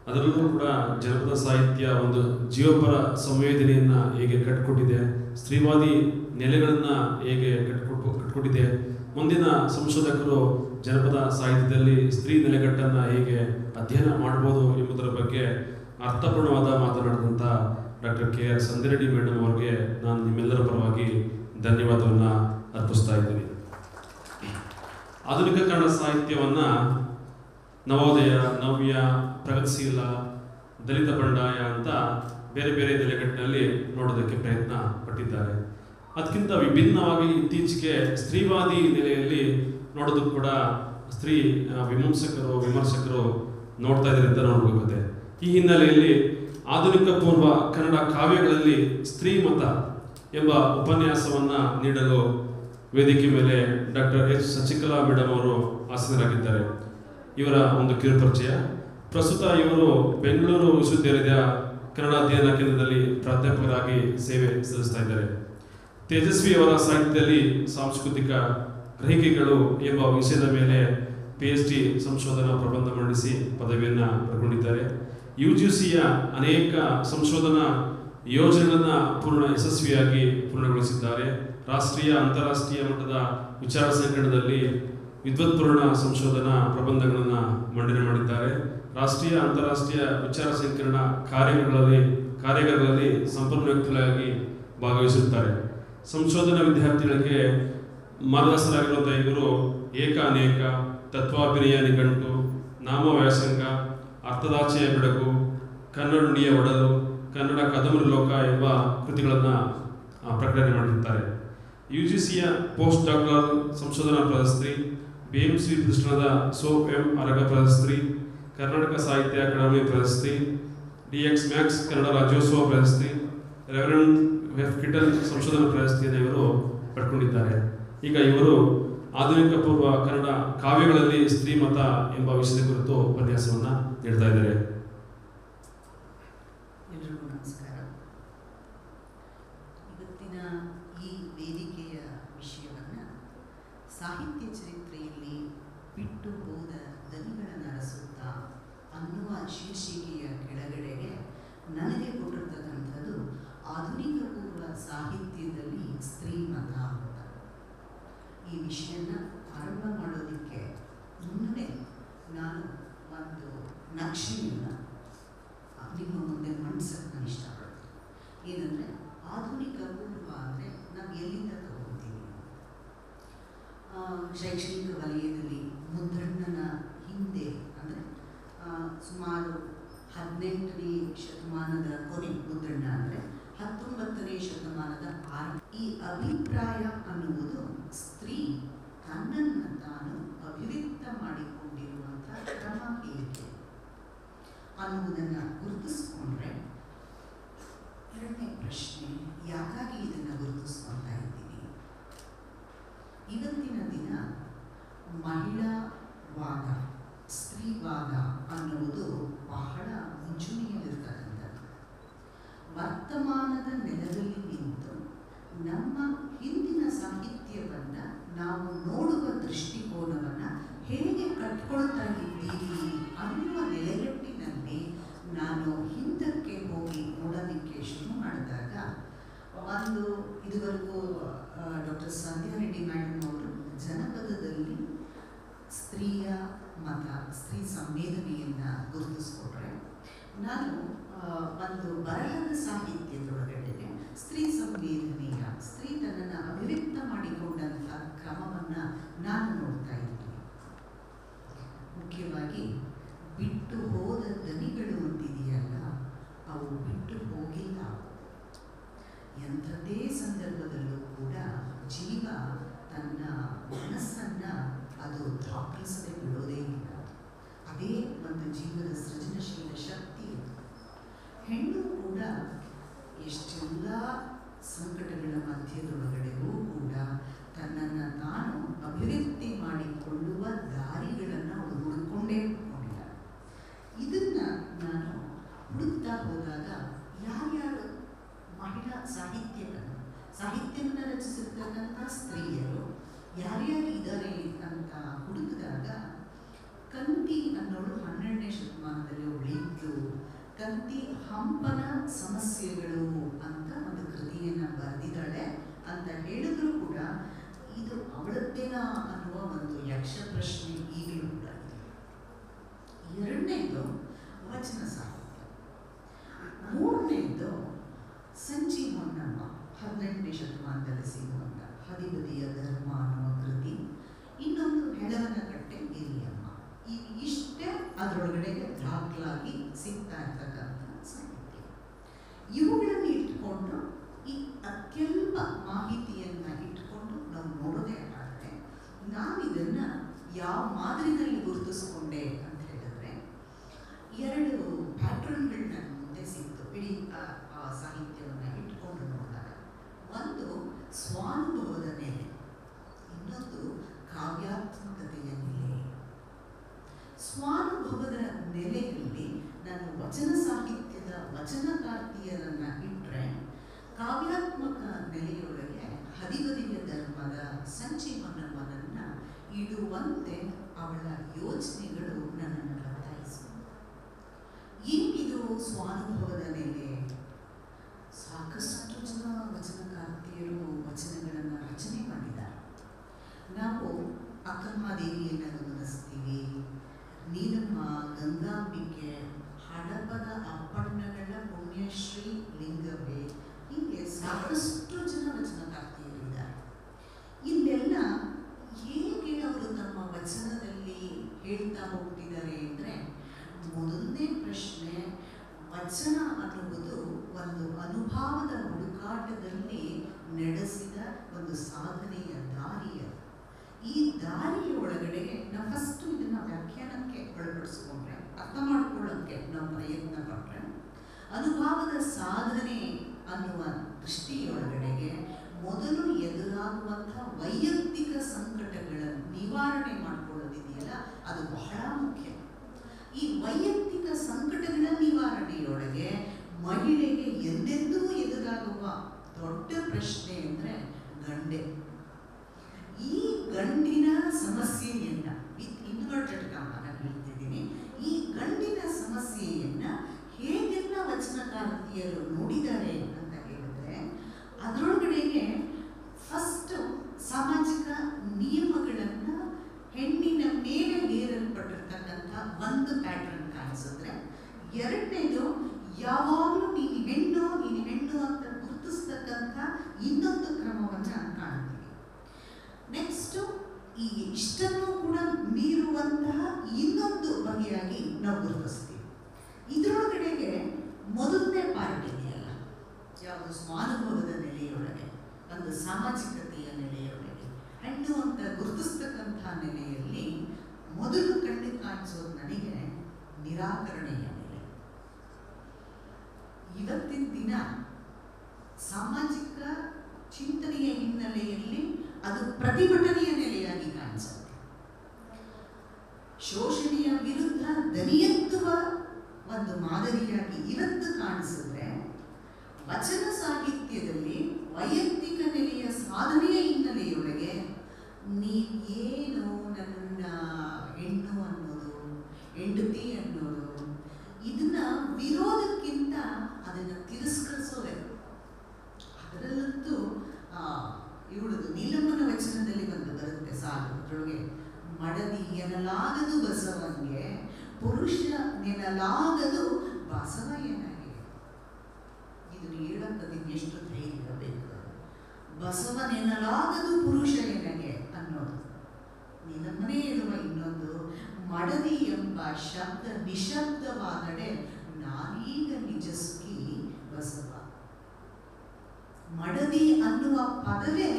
ಅದರಲ್ಲೂ ಕೂಡ ಜನಪದ ಸಾಹಿತ್ಯ ಒಂದು ಜೀವಪರ ಸಂವೇದನೆಯನ್ನು ಹೇಗೆ ಕಟ್ಕೊಟ್ಟಿದೆ, ಸ್ತ್ರೀವಾದಿ ನೆಲೆಗಳನ್ನು ಹೇಗೆ ಕಟ್ಕೊಟ್ಟಿದೆ, ಮುಂದಿನ ಸಂಶೋಧಕರು ಜನಪದ ಸಾಹಿತ್ಯದಲ್ಲಿ ಸ್ತ್ರೀ ನೆಲೆಗಟ್ಟನ್ನು ಹೇಗೆ ಅಧ್ಯಯನ ಮಾಡ್ಬೋದು ಎಂಬುದರ ಬಗ್ಗೆ ಅರ್ಥಪೂರ್ಣವಾದ ಮಾತನಾಡಿದಂಥ ಡಾಕ್ಟರ್ KR ಸಂಧಿರೆಡ್ಡಿ ಮೇಡಮ್ ಅವರಿಗೆ ನಾನು ನಿಮ್ಮೆಲ್ಲರ ಪರವಾಗಿ ಧನ್ಯವಾದವನ್ನು ಅರ್ಪಿಸ್ತಾ ಇದ್ದೀನಿ. ಆಧುನಿಕ ಕನ್ನಡ ಸಾಹಿತ್ಯವನ್ನು ನವೋದಯ, ನವ್ಯ, ಪ್ರಗತಿಶೀಲ, ದಲಿತ ಬಂಡಾಯ ಅಂತ ಬೇರೆ ಬೇರೆ ನೆಲೆಗಟ್ಟಿನಲ್ಲಿ ನೋಡೋದಕ್ಕೆ ಪ್ರಯತ್ನ ಪಟ್ಟಿದ್ದಾರೆ. ಅದಕ್ಕಿಂತ ವಿಭಿನ್ನವಾಗಿ ಇತ್ತೀಚೆಗೆ ಸ್ತ್ರೀವಾದಿ ನೆಲೆಯಲ್ಲಿ ನೋಡೋದಕ್ಕೆ ಕೂಡ ಸ್ತ್ರೀ ವಿಮರ್ಶಕರು ನೋಡ್ತಾ ಇದ್ದಾರೆ ಅಂತ ನೋಡಬೇಕಾಗುತ್ತೆ. ಈ ಹಿನ್ನೆಲೆಯಲ್ಲಿ ಆಧುನಿಕ ಪೂರ್ವ ಕನ್ನಡ ಕಾವ್ಯಗಳಲ್ಲಿ ಸ್ತ್ರೀ ಮತ ಎಂಬ ಉಪನ್ಯಾಸವನ್ನು ನೀಡಲು ವೇದಿಕೆ ಮೇಲೆ ಡಾಕ್ಟರ್ H. ಶಶಿಕಲಾ ಮೇಡಮ್ ಅವರು ಆಸೀನರಾಗಿದ್ದಾರೆ. ಇವರ ಒಂದು ಕಿರುಪರಿಚಯ. ಪ್ರಸ್ತುತ ಇವರು ಬೆಂಗಳೂರು ವಿಶ್ವವಿದ್ಯಾಲಯದ ಕನ್ನಡ ಅಧ್ಯಯನ ಕೇಂದ್ರದಲ್ಲಿ ಪ್ರಾಧ್ಯಾಪಕರಾಗಿ ಸೇವೆ ಸಲ್ಲಿಸ್ತಾ ಇದ್ದಾರೆ. ತೇಜಸ್ವಿ ಅವರ ಸಾಹಿತ್ಯದಲ್ಲಿ ಸಾಂಸ್ಕೃತಿಕ ಗ್ರಹಿಕೆಗಳು ಎಂಬ ವಿಷಯದ ಮೇಲೆ PhD ಸಂಶೋಧನಾ ಪ್ರಬಂಧ ಮಂಡಿಸಿ ಪದವಿಯನ್ನು ಪಡೆದುಕೊಂಡಿದ್ದಾರೆ. UGCಯ ಅನೇಕ ಸಂಶೋಧನಾ ಯೋಜನೆಗಳನ್ನು ಯಶಸ್ವಿಯಾಗಿ ಪೂರ್ಣಗೊಳಿಸಿದ್ದಾರೆ. ರಾಷ್ಟ್ರೀಯ ಅಂತಾರಾಷ್ಟ್ರೀಯ ಮಟ್ಟದ ವಿಚಾರ ಸಂಕಿರಣದಲ್ಲಿ ವಿದ್ವತ್ಪೂರ್ಣ ಸಂಶೋಧನಾ ಪ್ರಬಂಧಗಳನ್ನು ಮಂಡನೆ ಮಾಡಿದ್ದಾರೆ. ರಾಷ್ಟ್ರೀಯ ಅಂತಾರಾಷ್ಟ್ರೀಯ ವಿಚಾರ ಸಂಕಿರಣ ಕಾರ್ಯಗಳಲ್ಲಿ ಸಂಪೂರ್ಣ ವ್ಯಕ್ತಿಗಳಾಗಿ ಭಾಗವಹಿಸುತ್ತಾರೆ. ಸಂಶೋಧನಾ ವಿದ್ಯಾರ್ಥಿಗಳಿಗೆ ಮಾರ್ಗದರ್ಶಕರಾಗಿರುವಂಥ ಇವರು ಏಕಾನೇಕ, ತತ್ವಾಭಿನಯ ನಿಘಂಟು, ನಾಮ ವ್ಯಾಸಂಗ, ಅರ್ಥದಾಚೆಯ ಬೆಳಕು, ಕನ್ನಡ ನುಡಿಯ ಒಡಲು, ಕನ್ನಡ ಕದಂಬರಿ ಲೋಕ ಎಂಬ ಕೃತಿಗಳನ್ನು ಪ್ರಕಟಣೆ ಮಾಡಿರುತ್ತಾರೆ. UGCಯ ಪೋಸ್ಟ್ ಡಾಕ್ಟರಲ್ ಸಂಶೋಧನಾ ಪ್ರಶಸ್ತಿ, BMC ಪ್ರತಿಷ್ಠಾನದ ಸೋ ಎಂ ಅರಗ ಪ್ರಶಸ್ತಿ, ಕರ್ನಾಟಕ ಸಾಹಿತ್ಯ ಅಕಾಡೆಮಿ ಪ್ರಶಸ್ತಿ, DX ಮ್ಯಾಕ್ಸ್ ಕನ್ನಡ ರಾಜ್ಯೋತ್ಸವ ಪ್ರಶಸ್ತಿ, ರೆವರೆಂಡ್ F. ಕಿಟಲ್ ಸಂಶೋಧನಾ ಪ್ರಶಸ್ತಿಯನ್ನು ಇವರು ಪಡ್ಕೊಂಡಿದ್ದಾರೆ. ಈಗ ಇವರು ಆಧುನಿಕ ಪೂರ್ವ ಕನ್ನಡ ಕಾವ್ಯಗಳಲ್ಲಿ ಸ್ತ್ರೀ ಮತ ಎಂಬ ವಿಷಯದ ಕುರಿತು ಉಪನ್ಯಾಸವನ್ನು ನೀಡ್ತಾ ಇದ್ದಾರೆ. ಎಲ್ಲರಿಗೂ ನಮಸ್ಕಾರ. ಇವತ್ತಿನ ಈ ವೇದಿಕೆಯ ವಿಷಯವನ್ನು ಸಾಹಿತ್ಯ ಚರಿತ್ರೆಯಲ್ಲಿ ಬಿಟ್ಟು ಹೋದ ದನಿಗಳನ್ನು ಅರಸುತ್ತಾ ಅನ್ನುವ ಶೀರ್ಷಿಕೆಯ ಕೆಳಗಡೆಗೆ ನನಗೆ ಕೊಟ್ಟಿರ್ತಕ್ಕಂಥದ್ದು ಆಧುನಿಕ ಪೂರ್ವ ಸಾಹಿತ್ಯದಲ್ಲಿ ಸ್ತ್ರೀ ಮತ ಅಂತ. ಈ ವಿಷಯನ ಆರಂಭ ಮಾಡೋದಕ್ಕೆ ಮುನ್ನಡೆ ನಾನು ಒಂದು ನಕ್ಷೆಯನ್ನು ನಿಮ್ಮ ಮುಂದೆ ಮಂಡಿಸಕ್ಕೆ ನಾನು ಇಷ್ಟಪಡ್ತೀನಿ. ಏನಂದರೆ ಆಧುನಿಕ ಪೂರ್ವ ಅಂದರೆ ನಾವು ಎಲ್ಲಿಂದ ತಗೊಳ್ತೀವಿ? ಶೈಕ್ಷಣಿಕ ವಲಯದಲ್ಲಿ ಮುದ್ರಣನ ಹಿಂದೆ ಅಂದರೆ ಸುಮಾರು 18ನೇ ಶತಮಾನದ ಕೊನೆ ಮುದ್ರಣ ಅಂದರೆ 19ನೇ ಶತಮಾನದ ಆರಂಭ. ಈ ಅಭಿಪ್ರಾಯ ಅನ್ನುವುದು ಸ್ತ್ರೀ ತನ್ನನ್ನು ತಾನು ಅಭಿವ್ಯಕ್ತ ಮಾಡಿಕೊಂಡಿರುವಂಥ ಕ್ರಮ ಹೇಗೆ ಅನ್ನುವುದನ್ನು ಗುರುತಿಸ್ಕೊಂಡ್ರೆ, ಎರಡನೇ ಪ್ರಶ್ನೆ, ಯಾಕಾಗಿ ಇದನ್ನು ಗುರುತಿಸ್ಕೊಳ್ತಾ ಇದ್ದೀನಿ? ಇವತ್ತಿನ ದಿನ ಮಹಿಳಾವಾದ, ಸ್ತ್ರೀವಾದ ಅನ್ನುವುದು ಬಹಳ ಮುಂಚೂಣಿಯಲ್ಲಿರ್ತಕ್ಕಂಥದ್ದು. ವರ್ತಮಾನದ ನೆಲದಲ್ಲಿ ನಿಂತು ನಮ್ಮ ಹಿಂದಿನ ಸಾಹಿತ್ಯವನ್ನು ನಾವು ನೋಡುವ ದೃಷ್ಟಿಕೋನವನ್ನು ಹೇಗೆ ಕಟ್ಕೊಳ್ತಾ ಇದ್ದೀವಿ ಅನ್ನುವ ನೆಲೆಗಟ್ಟಿನಲ್ಲಿ ನಾನು ಹಿಂದಕ್ಕೆ ಹೋಗಿ ನೋಡೋದಕ್ಕೆ ಶುರು ಮಾಡಿದಾಗ ಒಂದು ಇದುವರೆಗೂ ಡಾಕ್ಟರ್ ಸಂಧ್ಯಾ ರೆಡ್ಡಿ ಮೇಡಮ್ ಅವರು ಜನಪದದಲ್ಲಿ ಸ್ತ್ರೀಯ ಮತ, ಸ್ತ್ರೀ ಸಂವೇದನೆಯನ್ನು ಗುರುತಿಸ್ಕೊಟ್ರೆ, ನಾನು ಒಂದು ಬರಹದ ಸಾಹಿತ್ಯದೊಳಗಡೆ ಸ್ತ್ರೀ ಸಂವೇದನೆಯ, ಸ್ತ್ರೀ ತನ್ನನ್ನು ಅಭಿವ್ಯಕ್ತ ಮಾಡಿಕೊಂಡಂಥ ಕ್ರಮವನ್ನು ನಾನು ನೋಡ್ತಾ ಇದ್ದೀನಿ. ಮುಖ್ಯವಾಗಿ ಬಿಟ್ಟು ಹೋದ ದನಿಗಳು ಅಂತಿದೆಯಲ್ಲ, ಅವು ಬಿಟ್ಟು ಹೋಗಿಲ್ಲ. ಎಂಥದ್ದೇ ಸಂದರ್ಭದಲ್ಲೂ ಕೂಡ ಜೀವ ತನ್ನ ಮನಸ್ಸನ್ನು ಅದು ದಾಖಲಿಸದೆ ಬಿಡೋದೇ ಇಲ್ಲ. ಅದೇ ಒಂದು ಜೀವದ ಸೃಜನಶೀಲ ಶಕ್ತಿ. ಹೆಣ್ಣು ಕೂಡ ಎಷ್ಟೆಲ್ಲ ಸಂಕಟಗಳ ಮಧ್ಯದೊಳಗಡೆಗೂ ಕೂಡ ತನ್ನನ್ನು ತಾನು ಅಭಿವ್ಯಕ್ತಿ ಮಾಡಿಕೊಳ್ಳುವ ದಾರಿಗಳನ್ನು ಅವಳು ಹುಡುಕೊಂಡೇ ಹುಡುಕೊಂಡಿಲ್ಲ. ಇದನ್ನು ನಾನು ಹುಡುಕ್ತಾ ಹೋದಾಗ ಯಾರ್ಯಾರು ಮಹಿಳಾ ಸಾಹಿತ್ಯವನ್ನು ರಚಿಸಿರ್ತಕ್ಕಂಥ ಸ್ತ್ರೀಯರು ಯಾರ್ಯಾರು ಇದ್ದಾರೆ ಅಂತ ಹುಡುಕಿದಾಗ ಕಂತಿ ಅನ್ನೋಳು 12ನೇ ಶತಮಾನದಲ್ಲಿ ಒಬ್ಬಳಿದ್ದು ಯಾವ ಮಾದರಿನಲ್ಲಿ ಗುರುತಿಸ್ಕೊಂಡೆ ಅಂತ ಹೇಳಿದ್ರೆ 2 ಪ್ಯಾಟ್ರನ್ಗಳು ನನ್ನ ಮುಂದೆ ಸಿಕ್ತು ಇಡೀ ಆ ಸಾಹಿತ್ಯವನ್ನು ಇಟ್ಕೊಂಡು ನೋಡಿದಾಗ. ಒಂದು ಸ್ವಾನುಭವದ ನೆಲೆ, ಇನ್ನೊಂದು ಕಾವ್ಯಾತ್ಮಕತೆಯ ನೆಲೆ. ಸ್ವಾನುಭವದ ನೆಲೆಯಲ್ಲಿ ನಾನು ವಚನ ಸಾಹಿತ್ಯದ ವಚನಕಾರ್ತಿಯರನ್ನ ಇಟ್ಟರೆ, ಕಾವ್ಯಾತ್ಮಕ ನೆಲೆಯೊಳಗೆ ಹದಿಗದಿಯ ಧರ್ಮದ ಸಂಚೀವನವನನ್ನ ಇಡುವಂತೆ ಅವಳ ಯೋಚನೆಗಳು ನನ್ನನ್ನು ಬದಲಾಯಿಸಿತು. ಏನಿದು ಸ್ವಾನುಭವದ ನೆಲೆ? ಸಾಕಷ್ಟು ಜನ ವಚನಕಾರ್ತಿಯರು ವಚನಗಳನ್ನು ರಚನೆ ಮಾಡಿದ್ದಾರೆ. ನಾವು ಅಕ್ಕಮಹಾದೇವಿಯನ್ನು ಗಮನಿಸ್ತೀವಿ, ನೀಲಮ್ಮ, ಗಂಗಾಂಬಿಕೆ, ಹಡಪದ ಅಪ್ಪಣ್ಣಗಳ ಪುಣ್ಯಶ್ರೀ ಲಿಂಗವೇ, ಹೀಗೆ ಸಾಕಷ್ಟು ಜನ ವಚನಕಾರ್ತಿಯರಿದ್ದಾರೆ. ಇಲ್ಲೆಲ್ಲ ಹೇಗೆ ಅವರು ತಮ್ಮ ವಚನದಲ್ಲಿ ಹೇಳ್ತಾ ಹೋಗ್ತಿದ್ದಾರೆ ಅಂದರೆ, ಮೊದಲನೇ ಪ್ರಶ್ನೆ, ವಚನ ಅನ್ನುವುದು ಒಂದು ಅನುಭವದ ಹುಡುಕಾಟದಲ್ಲಿ ನಡೆಸಿದ ಒಂದು ಸಾಧನೆಯ ದಾರಿಯ. ಈ ದಾರಿಯ ಒಳಗಡೆ ನಾವು ಫಸ್ಟ್ ಇದನ್ನ ವ್ಯಾಖ್ಯಾನಕ್ಕೆ ಒಳಪಡಿಸ್ಕೊಂಡ್ರೆ, ಅರ್ಥ ಮಾಡ್ಕೊಳ್ಳೋಕ್ಕೆ ನಾವು ಪ್ರಯತ್ನ ಪಟ್ಟರೆ, ಅನುಭವದ ಸಾಧನೆ ಅನ್ನುವ ದೃಷ್ಟಿಯೊಳಗಡೆಗೆ ಮೊದಲು ಎದುರಾಗುವಂತಹ ವೈಯಕ್ತಿಕ ಸಂಕಟಗಳನ್ನು ನಿವಾರಣೆ ಮಾಡಿಕೊಳ್ಳೋದಿದೆಯಲ್ಲ, ಅದು ಬಹಳ ಮುಖ್ಯ. ಈ ವೈಯಕ್ತಿಕ ಸಂಕಟಗಳ ನಿವಾರಣೆಯೊಳಗೆ ಮಹಿಳೆಗೆ ಎಂದೆಂದೂ ಎದುರಾಗುವ ದೊಡ್ಡ ಪ್ರಶ್ನೆ ಅಂದರೆ ಗಂಡೆ. ಈ ಗಂಡಿನ ಸಮಸ್ಯೆಯನ್ನ ವಿತ್ ಇನ್ವರ್ಟೆಡ್ ಕಾಮ ನಾನು ಹೇಳ್ತಿದ್ದೀನಿ, ಈ ಗಂಡಿನ ಸಮಸ್ಯೆಯನ್ನ ಹೇಗೆಲ್ಲ ವಚನಕಾರ್ತಿಯರು ನೋಡಿದ್ದಾರೆ ಅಂತ ಹೇಳಿದ್ರೆ, ಅದರೊಳಗಡೆಗೆ ಫಸ್ಟ್ ಸಾಮಾಜಿಕ ನಿಯಮಗಳನ್ನು ಹೆಣ್ಣಿನ ಮೇಲೆ ಹೇರಲ್ಪಟ್ಟಿರ್ತಕ್ಕಂಥ ಒಂದು ಪ್ಯಾಟರ್ನ್ ಕಾಣಿಸಿದ್ರೆ, ಎರಡನೇದು ಯಾವಾಗಲೂ ನೀನು ಹೆಣ್ಣು ಅಂತ ಗುರುತಿಸ್ತಕ್ಕಂಥ ಇನ್ನೊಂದು ಕ್ರಮವನ್ನು ಕಾಣ್ತೀವಿ. ನೆಕ್ಸ್ಟು ಈ ಇಷ್ಟನ್ನು ಕೂಡ ಮೀರುವಂತಹ ಇನ್ನೊಂದು ಬಗೆಯಾಗಿ ನಾವು ಗುರುತಿಸ್ತೀವಿ. ಇದರೊಳಗಡೆಗೆ ಮೊದಲನೇ ಪಾರ್ಟ್ ಇದೆಯಲ್ಲ, ಯಾವುದು ಸ್ವಾನುಭವದ ನೆಲೆಯೊಳಗೆ, ಒಂದು ಸಾಮಾಜಿಕತೆಯ ನೆಲೆಯೊಳಗೆ, ಹೆಣ್ಣು ಅಂತ ಗುರುತಿಸ್ತಕ್ಕಂಥ ನೆಲೆಯಲ್ಲಿ ಮೊದಲು ಕಣ್ಣಿಗೆ ಕಾಣಿಸೋದು ನನಗೆ ನಿರಾಕರಣೆಯ ನೆಲೆ. ಇವತ್ತಿನ ದಿನ ಸಾಮಾಜಿಕ ಚಿಂತನೆಯ ಹಿನ್ನೆಲೆಯಲ್ಲಿ ಅದು ಪ್ರತಿಭಟನೆಯ ನೆಲೆಯಾಗಿ ಕಾಣಿಸುತ್ತೆ. ಶೋಷಣೆಯ ವಿರುದ್ಧ ದನಿಯೆತ್ತುವ ಒಂದು ಮಾದರಿಯಾಗಿ ಇವತ್ತು ಕಾಣಿಸಿದ್ರೆ, ವಚನ ಸಾಹಿತ್ಯದಲ್ಲಿ ವೈಯಕ್ತಿಕ ನೆಲೆಯ ಸಾಧನೆಯ ಹಿನ್ನೆಲೆಯೊಳಗೆ ನೀವೇನು ನನ್ನ ಹೆಣ್ಣು ಅನ್ನೋದು, ಹೆಂಡತಿ ಅನ್ನೋದು, ಇದನ್ನ ವಿರೋಧಕ್ಕಿಂತ ಅದನ್ನು ತಿರಸ್ಕರಿಸೋದೆ. ಅದರಲ್ಲಂತೂ ಇವಳದು ನೀಲಮ್ಮನ ವಚನದಲ್ಲಿ ಒಂದು ಬರುತ್ತೆ ಸಾಲು, ಅದರೊಳಗೆ ಮಡದಿ ಎನ್ನಲಾಗದು ಬಸವನಿಗೆ, ಪುರುಷ ನೆನಲಾಗದು ಬಸವಯ್ಯನಿಗೆ. ಇದನ್ನು ಹೇಳೋದಕ್ಕೆ ಎಷ್ಟು ಧೈರ್ಯ ಬೇಕು. ಬಸವನೆನ್ನಲಾಗದು ಪುರುಷ ಎನಗೆ ಅನ್ನೋದು ನೀಲಮ್ಮನೇ ಹೇಳುವ ಇನ್ನೊಂದು, ಮಡದಿ ಎಂಬ ಶಬ್ದ ನಿಶಬ್ದವಾದಡೆ ನಾನೀಗ ನಿಜಸ್ಕಿ ಬಸವ. ಮಡದಿ ಅನ್ನುವ ಪದವೇ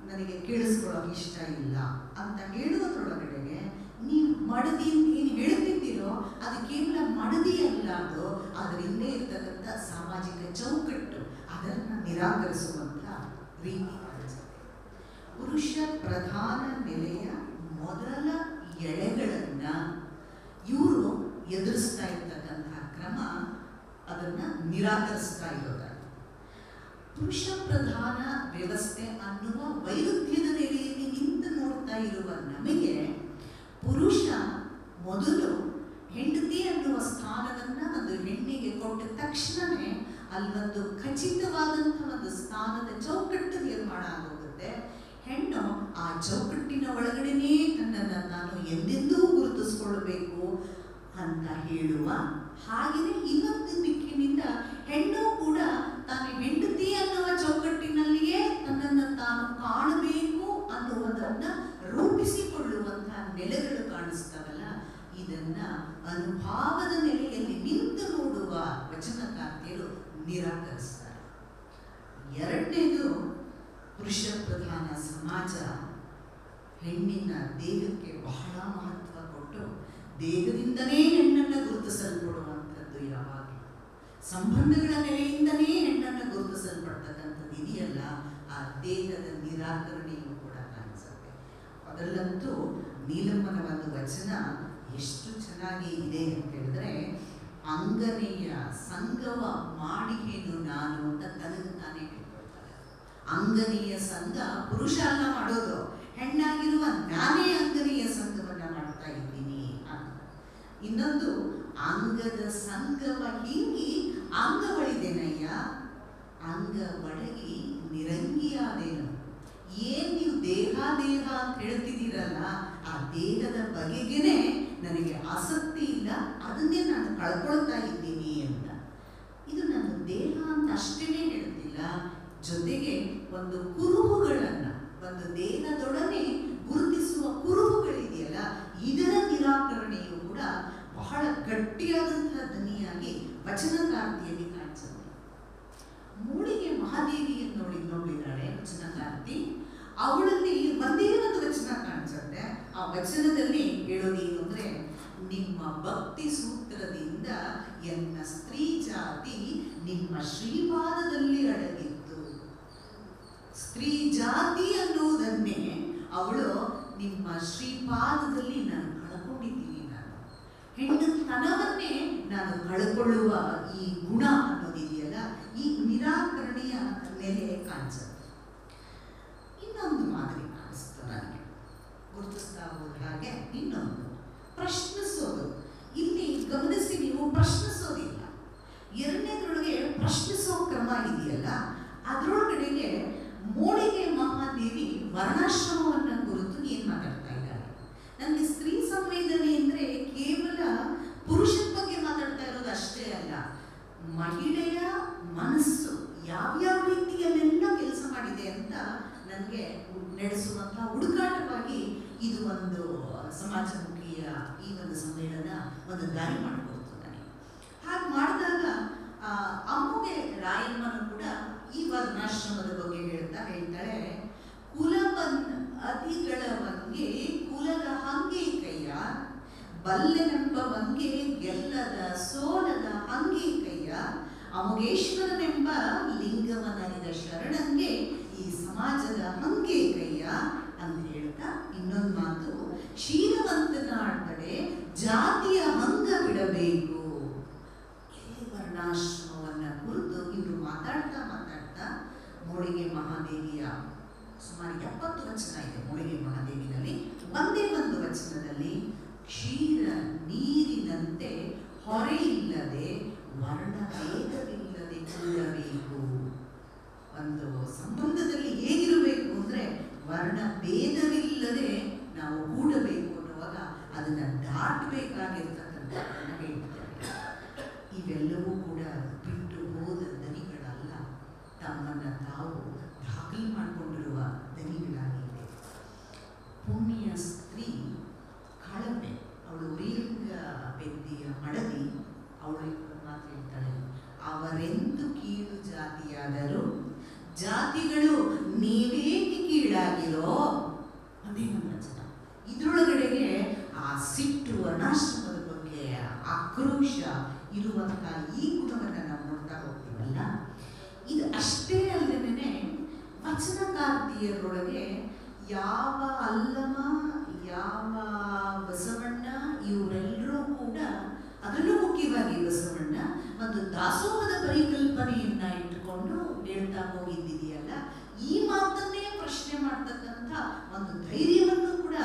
ನನಗೆ ಕೇಳಿಸ್ಕೊಳ್ಳೋಕೆ ಇಷ್ಟ ಇಲ್ಲ ಅಂತ ಹೇಳುವುದರೊಳಗಡೆಗೆ, ನೀವು ಮಡದಿ ಏನು ಹೇಳ್ತಿದ್ದೀರೋ ಅದು ಕೇವಲ ಮಡದಿ ಅಲ್ಲ, ಅದು ಅದರ ಹಿಂದೆ ಇರ್ತಕ್ಕಂಥ ಸಾಮಾಜಿಕ ಚೌಕಟ್ಟು, ಅದನ್ನು ನಿರಾಕರಿಸುವಂಥ ರೀತಿ ಕಾಣಿಸುತ್ತೆ. ಪುರುಷ ಪ್ರಧಾನ ನೆಲೆಯ ಮೊದಲ ಎಳೆಗಳನ್ನ ಇವರು ಎದುರಿಸ್ತಾ ಇರ್ತಕ್ಕಂಥ ಕ್ರಮ, ಅದನ್ನ ನಿರಾಕರಿಸ್ತಾ ಇರೋದ. ಪುರುಷ ಪ್ರಧಾನ ವ್ಯವಸ್ಥೆ ಅನ್ನುವ ವೈರುಧ್ಯದ ನೆಲೆಯಲ್ಲಿ ನಿಂತು ನೋಡ್ತಾ ಇರುವ ನಮಗೆ, ಪುರುಷ ಮೊದಲು ಹೆಂಡತಿ ಅನ್ನುವ ಸ್ಥಾನವನ್ನ ಒಂದು ಹೆಣ್ಣಿಗೆ ಕೊಟ್ಟ ತಕ್ಷಣವೇ ಅಲ್ಲೊಂದು ಖಚಿತವಾದಂತಹ ಒಂದು ಸ್ಥಾನದ ಚೌಕಟ್ಟು ನಿರ್ಮಾಣ ಆಗೋಗುತ್ತೆ. ಹೆಣ್ಣು ಆ ಚೌಕಟ್ಟಿನ ಒಳಗಡೆನೇ ತನ್ನನ್ನು ನಾನು ಎಂದೆಂದೂ ಗುರುತಿಸ್ಕೊಳ್ಬೇಕು ಅಂತ ಹೇಳುವ, ಹಾಗೆಯೇ ಇನ್ನೊಂದು ದಿಕ್ಕಿನಿಂದ ಹೆಣ್ಣು ಕೂಡ ತಾನು ಹೆಂಡತಿ ಅನ್ನುವ ಚೌಕಟ್ಟಿನಲ್ಲಿಯೇ ತನ್ನನ್ನು ತಾನು ಕಾಣಬೇಕು ಅನ್ನುವುದನ್ನ ರೂಪಿಸಿಕೊಳ್ಳುವಂತಹ ನೆಲೆಗಳು ಕಾಣಿಸ್ತವಲ್ಲ, ಇದನ್ನ ಅನುಭವದ ನೆಲೆಯಲ್ಲಿ ನಿಂತು ನೋಡುವ ವಚನಕಾರ್ತಿಯರು ನಿರಾಕರಿಸ್ತಾರೆ. ಎರಡನೇದು, ಪುರುಷ ಪ್ರಧಾನ ಸಮಾಜ ಹೆಣ್ಣಿನ ದೇಹಕ್ಕೆ ಬಹಳ ಮಹತ್ವ ಕೊಟ್ಟು ದೇಹದಿಂದನೇ ಹೆಣ್ಣನ್ನು ಗುರುತಿಸಲ್ಪಡುವಂಥದ್ದು ಯಾವಾಗಲೂ ಸಂಬಂಧಗಳ ನೆಲೆಯಿಂದನೇ ಹೆಣ್ಣನ್ನು ಗುರುತಿಸಲ್ಪಡ್ತಕ್ಕಂಥದ್ದು ಇದೆಯಲ್ಲ, ಆ ದೇಹದ ನಿರಾಕರಣೆಯೂ ಕೂಡ ಕಾಣಿಸುತ್ತೆ. ಅದರಲ್ಲಂತೂ ನೀಲಮ್ಮನ ಒಂದು ವಚನ ಎಷ್ಟು ಚೆನ್ನಾಗಿ ಇದೆ ಅಂತ ಹೇಳಿದ್ರೆ, ಅಂಗನೆಯ ಸಂಗವ ಮಾಡಿಹೇನು ನಾನು ಅಂತ ತನಗೆ ತಾನೇ ಹೇಳ್ಕೊಳ್ತಾರೆ. ಅಂಗನೆಯ ಸಂಘ ಪುರುಷ ಅಲ್ಲ ಮಾಡೋದು, ಹೆಣ್ಣಾಗಿರುವ ನಾನೇ ಅಂಗನೆಯ ಸಂಘವನ್ನ ಮಾಡ್ತಾ ಇದ್ದೀನಿ ಅಂತ. ಇನ್ನೊಂದು, ಅಂಗದ ಸಂಘವ ಹೀಗಿ ಅಂಗವಳಿದೇನಯ್ಯ, ಅಂಗ ಒಳಗಿ ನಿರಂಗಿಯಾದೇನು. ಏನ್ ನೀವು ದೇಹ ದೇಹ ಅಂತ ಹೇಳ್ತಿದ್ದೀರಲ್ಲ, ಆ ದೇಹದ ಬಗೆಗೇನೆ ನನಗೆ ಆಸಕ್ತಿ ಇಲ್ಲ, ಅದನ್ನೇ ನಾನು ಕಳ್ಕೊಳ್ತಾ ಇದ್ದೀನಿ ಅಂತ. ಇದು ನನ್ನ ದೇಹ ಅಂತ ಅಷ್ಟೇನೆ ಹೇಳ್ತಿಲ್ಲ, ಜೊತೆಗೆ ಒಂದು ಕುರುಹುಗಳನ್ನ, ಒಂದು ದೇಹದೊಡನೆ ಗುರುತಿಸುವ ಕುರುಹುಗಳಿದೆಯಲ್ಲ, ಇದರ ನಿರಾಕರಣೆಯು ಕೂಡ ಬಹಳ ಗಟ್ಟಿಯಾದಂತಹ ಧ್ವನಿಯಾಗಿ ವಚನಕಾರ್ತಿಯಲ್ಲಿ ಕಾಣಿಸುತ್ತೆ. ಮೂಡಿಗೆ ಮಹಾದೇವಿಯನ್ನು ನೋಡಿದ್ದಾಳೆ ವಚನಕಾರ್ತಿ. ಅವಳಲ್ಲಿ ಒಂದೇ ಒಂದು ವಚನ ಕಾಣಿಸುತ್ತೆ. ಆ ವಚನದಲ್ಲಿ ಹೇಳೋದೇನು ಅಂದ್ರೆ, ನಿಮ್ಮ ಭಕ್ತಿ ಸೂತ್ರದಿಂದ ಎನ್ನ ಸ್ತ್ರೀ ಜಾತಿ ನಿಮ್ಮ ಶ್ರೀಪಾದದಲ್ಲಿ ಅಡಗಿತ್ತು. ಸ್ತ್ರೀ ಜಾತಿ ಅನ್ನೋದನ್ನೇ ಅವಳು ನಿಮ್ಮ ಶ್ರೀಪಾದದಲ್ಲಿ ನಾನು ಕಳ್ಕೊಂಡಿದ್ದೀನಿ. ನಾನು ಹೆಣ್ಣುತನವನ್ನೇ ನಾನು ಕಳ್ಕೊಳ್ಳುವ ಈ ಗುಣ ಅನ್ನೋದಿದೆಯಲ್ಲ, ಈ ನಿರಾಕರಣೆಯ ನೆಲೆ ಕಾಣಿಸುತ್ತೆ. ಇನ್ನೊಂದು ಮಾದರಿ ಕಾಣಿಸ್ತು ನನಗೆ, ಗುರುತಿಸ್ತಾ ಹೋದ ಹಾಗೆ ಇನ್ನೊಂದು ಪ್ರಶ್ನಿಸೋದು. ಇಲ್ಲಿ ಗಮನಿಸಿ, ನೀವು ಪ್ರಶ್ನಿಸೋದಿಲ್ಲ. ಎರಡನೇದ್ರೊಳಗೆ ಪ್ರಶ್ನಿಸೋ ಕ್ರಮ ಇದೆಯಲ್ಲ, ಅದರೊಳಗಡೆಗೆ ಮೂಡಿಗೆ ಮಹಾದೇವಿ ವರ್ಣಾಶ್ರಮವನ್ನ ಕುರಿತು ಏನ್ ಮಾತಾಡ್ತಾ ಇದ್ದಾರೆ. ನನಗೆ ಸ್ತ್ರೀ ಸಂವೇದನೆ ಅಂದ್ರೆ ಕೇವಲ ಪುರುಷನ ಬಗ್ಗೆ ಮಾತಾಡ್ತಾ ಇರೋದು ಅಷ್ಟೇ ಅಲ್ಲ, ಮಹಿಳೆಯ ಮನಸ್ಸು ಯಾವ್ಯಾವ ರೀತಿಯಲ್ಲೆಲ್ಲ ಕೆಲಸ ಮಾಡಿದೆ ಅಂತ ನನಗೆ ನಡೆಸುವಂತಹ ಹುಡುಕಾಟವಾಗಿ ಇದು ಒಂದು ಸಮಾಜಮುಖಿಯ ಈ ಒಂದು ಸಮ್ಮೇಳನ ಒಂದು ದಾರಿ ಮಾಡಿಕೊಡ್ತು ನನಗೆ. ಹಾಗೆ ಮಾಡಿದಾಗ ಅಮ್ಮಗೆ ರಾಯಮ್ಮನು ಕೂಡ ಈ ವರ್ಣಾಶ್ರಮದ ಬಗ್ಗೆ ಹೇಳ್ತಾಳೆ, ಕುಲವನ್ ಅತಿಗಳವಂಗೆ ಕುಲದ ಹಂಗೆ ಕೈಯ, ಬಲ್ಲೆನೆಂಬವಂಗೆ ಗೆಲ್ಲದ ಸೋಲದ ಹಂಗೆ ಕೈಯ, ಅಮುಗೇಶ್ವರನೆಂಬ ಲಿಂಗವನರಿದ ಶರಣಂಗೆ ಈ ಸಮಾಜದ ಹಂಗೆ ಕೈಯ ಅಂತ ಹೇಳ್ತಾ ಇನ್ನೊಂದು ಮಾತು, ಶೀಲವಂತನಾಡ್ತಡೆ ಜಾತಿಯ ಹಂಗ ಬಿಡಬೇಕು. ಇಲ್ಲಿ ವರ್ಣಾಶ್ರಮವನ್ನ ಕುರಿತು ಇವರು ಮಾತಾಡ್ತಾ ಮೂಡಿಗೆ ಮಹಾದೇವಿಯ ಸುಮಾರು 70 ವಚನ ಇದೆ ಮೂಡಿಗೆ ಮಹಾದೇವಿನಲ್ಲಿ. ಒಂದೇ ಒಂದು ವಚನದಲ್ಲಿ ಕ್ಷೀರ ನೀರಿನಂತೆ ಹೊರೆಯಿಲ್ಲದೆ ವರ್ಣಭೇದವಿಲ್ಲದೆ ಕೂಡಬೇಕು. ಒಂದು ಸಂಬಂಧದಲ್ಲಿ ಹೇಗಿರಬೇಕು ಅಂದ್ರೆ ವರ್ಣ ಭೇದವಿಲ್ಲದೆ ನಾವು ಕೂಡಬೇಕು ಅನ್ನುವಾಗ ಅದನ್ನ ದಾಟಬೇಕಾಗಿರ್ತಕ್ಕಂಥದ್ದನ್ನ ಹೇಳ್ತಾರೆ. ಇವೆಲ್ಲವೂ ಕೂಡ ಬಿಟ್ಟು ಹೋದ ದನಿಗಳಲ್ಲ, ತಮ್ಮನ್ನ ತಾವು ದಾಖಲು ಮಾಡಿಕೊಂಡಿರುವ ದನಿಗಳಾಗಿದೆ. ಪುಣ್ಯ ಸ್ತ್ರೀ ಕಳಪೆ, ಅವಳು ಉರಿಲಿಂಗ ಬೆದ್ದಿಯ ಮಡದಿ. ಅವಳು ಮಾತು ಹೇಳ್ತಾಳೆ, ಅವರೆಂದು ಕೀಳು ಜಾತಿಯಾದರೂ ಜಾತಿಗಳು ನೀವೇಕೆ ಕೀಳಾಗಿರೋ. ಅದೇ ನಮ್ಮ ವಚನ. ಇದ್ರೊಳಗಡೆಗೆ ಆ ಸಿಟ್ಟು, ವರ್ಣಾಶ್ರಮದ ಬಗ್ಗೆ ಆಕ್ರೋಶ ಇರುವಂತಹ ಈ ಗುಣವನ್ನು ನಾವು ನೋಡ್ತಾ ಹೋಗ್ತೀವಲ್ಲ, ಇದು ಅಷ್ಟೇ ಅಲ್ಲದೇನೆ ವಚನಕಾರ್ತಿಯರೊಳಗೆ ಯಾವ ಅಲ್ಲಮ, ಯಾವ ಬಸವಣ್ಣ, ಇವರೆಲ್ಲರೂ ಕೂಡ, ಅದರಲ್ಲೂ ಮುಖ್ಯವಾಗಿ ಬಸವಣ್ಣ ಒಂದು ದಾಸೋಹದ ಪರಿಕಲ್ಪನೆಯನ್ನ ಇಟ್ಟುಕೊಂಡು ಹೇಳ್ತಾ ಹೋಗಿದ್ದಿದೆಯಲ್ಲ, ಈ ಮಾತನ್ನೇ ಪ್ರಶ್ನೆ ಮಾಡ್ತಕ್ಕಂಥ ಒಂದು ಧೈರ್ಯವನ್ನು ಕೂಡ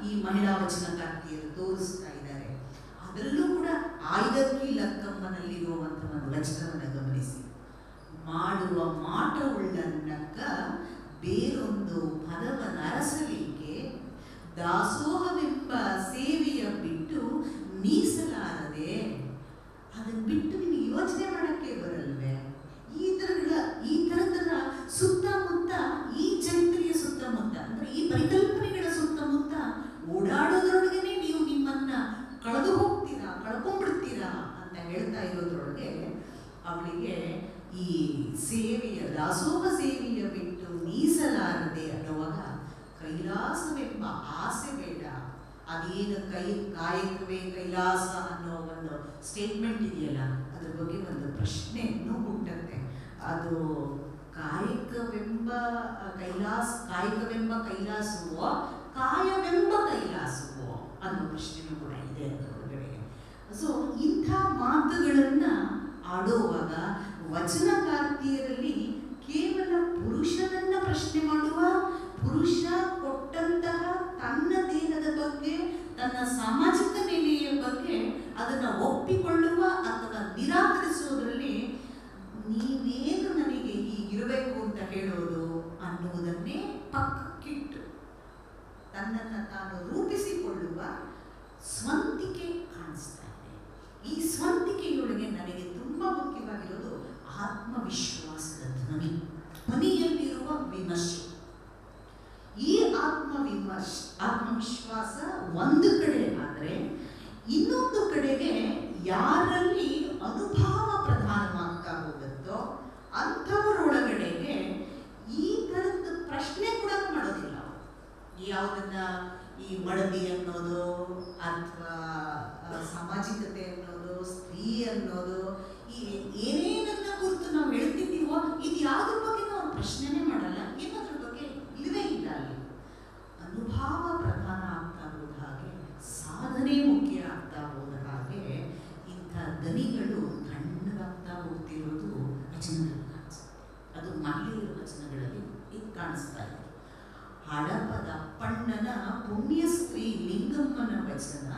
ಈ ಮಹಿಳಾ ವಚನಕಾರ್ತಿಯರು ತೋರಿಸ್ತಾ ಇದ್ದಾರೆ. ಅದರಲ್ಲೂ ಕೂಡ ಆಯ್ದಕ್ಕಿ ಲಕ್ಕಮ್ಮನಲ್ಲಿರುವಂಥ ಒಂದು ವಚನವನ್ನು ಗಮನಿಸಿ, ಮಾಡುವ ಮಾಟವುಳ್ಳನ್ನಕ್ಕ ಬೇರೊಂದು ಪದವನ ಅರಸಲಿಕ್ಕೆ ದಾಸೋಹವೆಂಬ ಸೇವೆಯ ಬಿಟ್ಟು ಮೀಸಲಾರದೆ. ಅದನ್ನ ಬಿಟ್ಟು ನಿಮಗೆ ಯೋಚನೆ ಮಾಡಕ್ಕೆ ಬರಲ್ವೇ? ಈ ತರದ ಸುತ್ತಮುತ್ತ, ಈ ಚರಿತ್ರೆಯ ಸುತ್ತಮುತ್ತ ಅಂದ್ರೆ ಈ ಪರಿಕಲ್ಪನೆಗಳ ಸುತ್ತಮುತ್ತ ಓಡಾಡೋದ್ರೊಳಗೇನೆ ನೀವು ನಿಮ್ಮನ್ನ ಕಳೆದು ಹೋಗ್ತೀರಾ, ಕಳ್ಕೊಂಡ್ಬಿಡ್ತೀರಾ ಅಂತ ಹೇಳ್ತಾ ಇರೋದ್ರೊಳಗೆ ಅವಳಿಗೆ ಈ ಸೇವೆಯ, ದಾಸೋಹ ಸೇವೆಯ ಬಿಟ್ಟು ಮೀಸಲಾರದೆ ಅನ್ನುವಾಗ ಕೈಲಾಸವೆಂಬ ಎಂಬ ಆಸೆ ಬೇಡ. ಅದೇನು ಕಾಯಕವೇ ಕೈಲಾಸ ಅನ್ನೋ ಒಂದು ಸ್ಟೇಟ್ಮೆಂಟ್ ಇದೆಯಲ್ಲ, ಅದ್ರ ಬಗ್ಗೆ ಒಂದು ಪ್ರಶ್ನೆಯನ್ನು ಹುಟ್ಟುತ್ತೆ. ಅದು ಕಾಯಕವೆಂಬ ಕೈಲಾಸವೋ ಕಾಯವೆಂಬ ಕೈಲಾಸವೋ ಅನ್ನೋ ಪ್ರಶ್ನೆನೂ ಕೂಡ ಇದೆ ಅದರೊಳಗಡೆ. ಸೊ ಇಂಥ ಮಾತುಗಳನ್ನ ಆಡುವಾಗ ವಚನಕಾರ್ತಿಯರಲ್ಲಿ ಕೇವಲ ಪುರುಷನನ್ನ ಪ್ರಶ್ನೆ ಮಾಡುವ, ಪುರುಷ ಕೊಟ್ಟಂತಹ ತನ್ನ ದೇಹದ ಬಗ್ಗೆ, ತನ್ನ ಸಾಮಾಜಿಕ ನೆಲೆಯ ಬಗ್ಗೆ ಅದನ್ನು ಒಪ್ಪಿಕೊಳ್ಳುವ ಅಥವಾ ನಿರಾಕರಿಸುವುದರಲ್ಲಿ ನೀವೇನು ನನಗೆ ಹೀಗಿರಬೇಕು ಅಂತ ಹೇಳೋದು ಅನ್ನುವುದನ್ನೇ ಪಕ್ಕಕ್ಕಿಟ್ಟು ತನ್ನನ್ನು ತಾನು ರೂಪಿಸಿಕೊಳ್ಳುವ ಸ್ವಂತಿಕೆ ಕಾಣಿಸ್ತಾ ಇದೆ. ಈ ಸ್ವಂತಿಕೆಯೊಳಗೆ ನನಗೆ ತುಂಬಾ ಮುಖ್ಯವಾಗಿರೋದು ಆತ್ಮವಿಶ್ವಾಸದ ಧ್ವನಿಯಲ್ಲಿರುವ ವಿಮರ್ಶೆ. ಈ ಆತ್ಮವಿಶ್ವಾಸ ಒಂದು ಕಡೆ ಆದರೆ, ಇನ್ನೊಂದು ಕಡೆಗೆ ಯಾರಲ್ಲಿ ಅನುಭವ ಪ್ರಧಾನವಾಗ್ತಾ ಹೋಗುತ್ತೋ ಅಂಥವರೊಳಗಡೆಗೆ ಈ ಥರದ ಪ್ರಶ್ನೆ ಕೂಡ ಮಾಡೋದಿಲ್ಲ. ಯಾವುದನ್ನ ಈ ಮಡದಿ ಅನ್ನೋದು ಅಥವಾ ಸಾಮಾಜಿಕತೆ ಅನ್ನೋದು, ಸ್ತ್ರೀ ಅನ್ನೋದು, ಈ ಏನೇನನ್ನ ಕುರಿತು ನಾವು ಹೇಳ್ತಿದ್ದೀವೋ ಇದು ಯಾವುದ್ರ ಬಗ್ಗೆ ನಾವು ಪ್ರಶ್ನೆನೇ ಮಾಡಲ್ಲ. ಏನದ್ರ ಬಗ್ಗೆ ಇಲ್ಲವೇ ಇಲ್ಲ. ಅಲ್ಲಿ ಅನುಭವ ಪ್ರಧಾನ ಆಗ್ತಾ ಹೋದ ಹಾಗೆ, ಸಾಧನೆ ಮುಖ್ಯ ಆಗ್ತಾ ಹೋದ ಹಾಗೆ ಇಂಥ ದನಿಗಳು ತಣ್ಣಗಾಗ್ತಾ ಹೋಗ್ತಿರೋದು ವಚನದಲ್ಲಿ ಕಾಣಿಸುತ್ತೆ. ಅದು ಮಹಿಳೆಯರ ವಚನಗಳಲ್ಲಿ ಇದು ಕಾಣಿಸ್ತಾ ಇದೆ. ಹಡಪದ ಪಣ್ಣನ ಪುಣ್ಯ ಸ್ತ್ರೀ ಲಿಂಗಮ್ಮನ ವಚನ,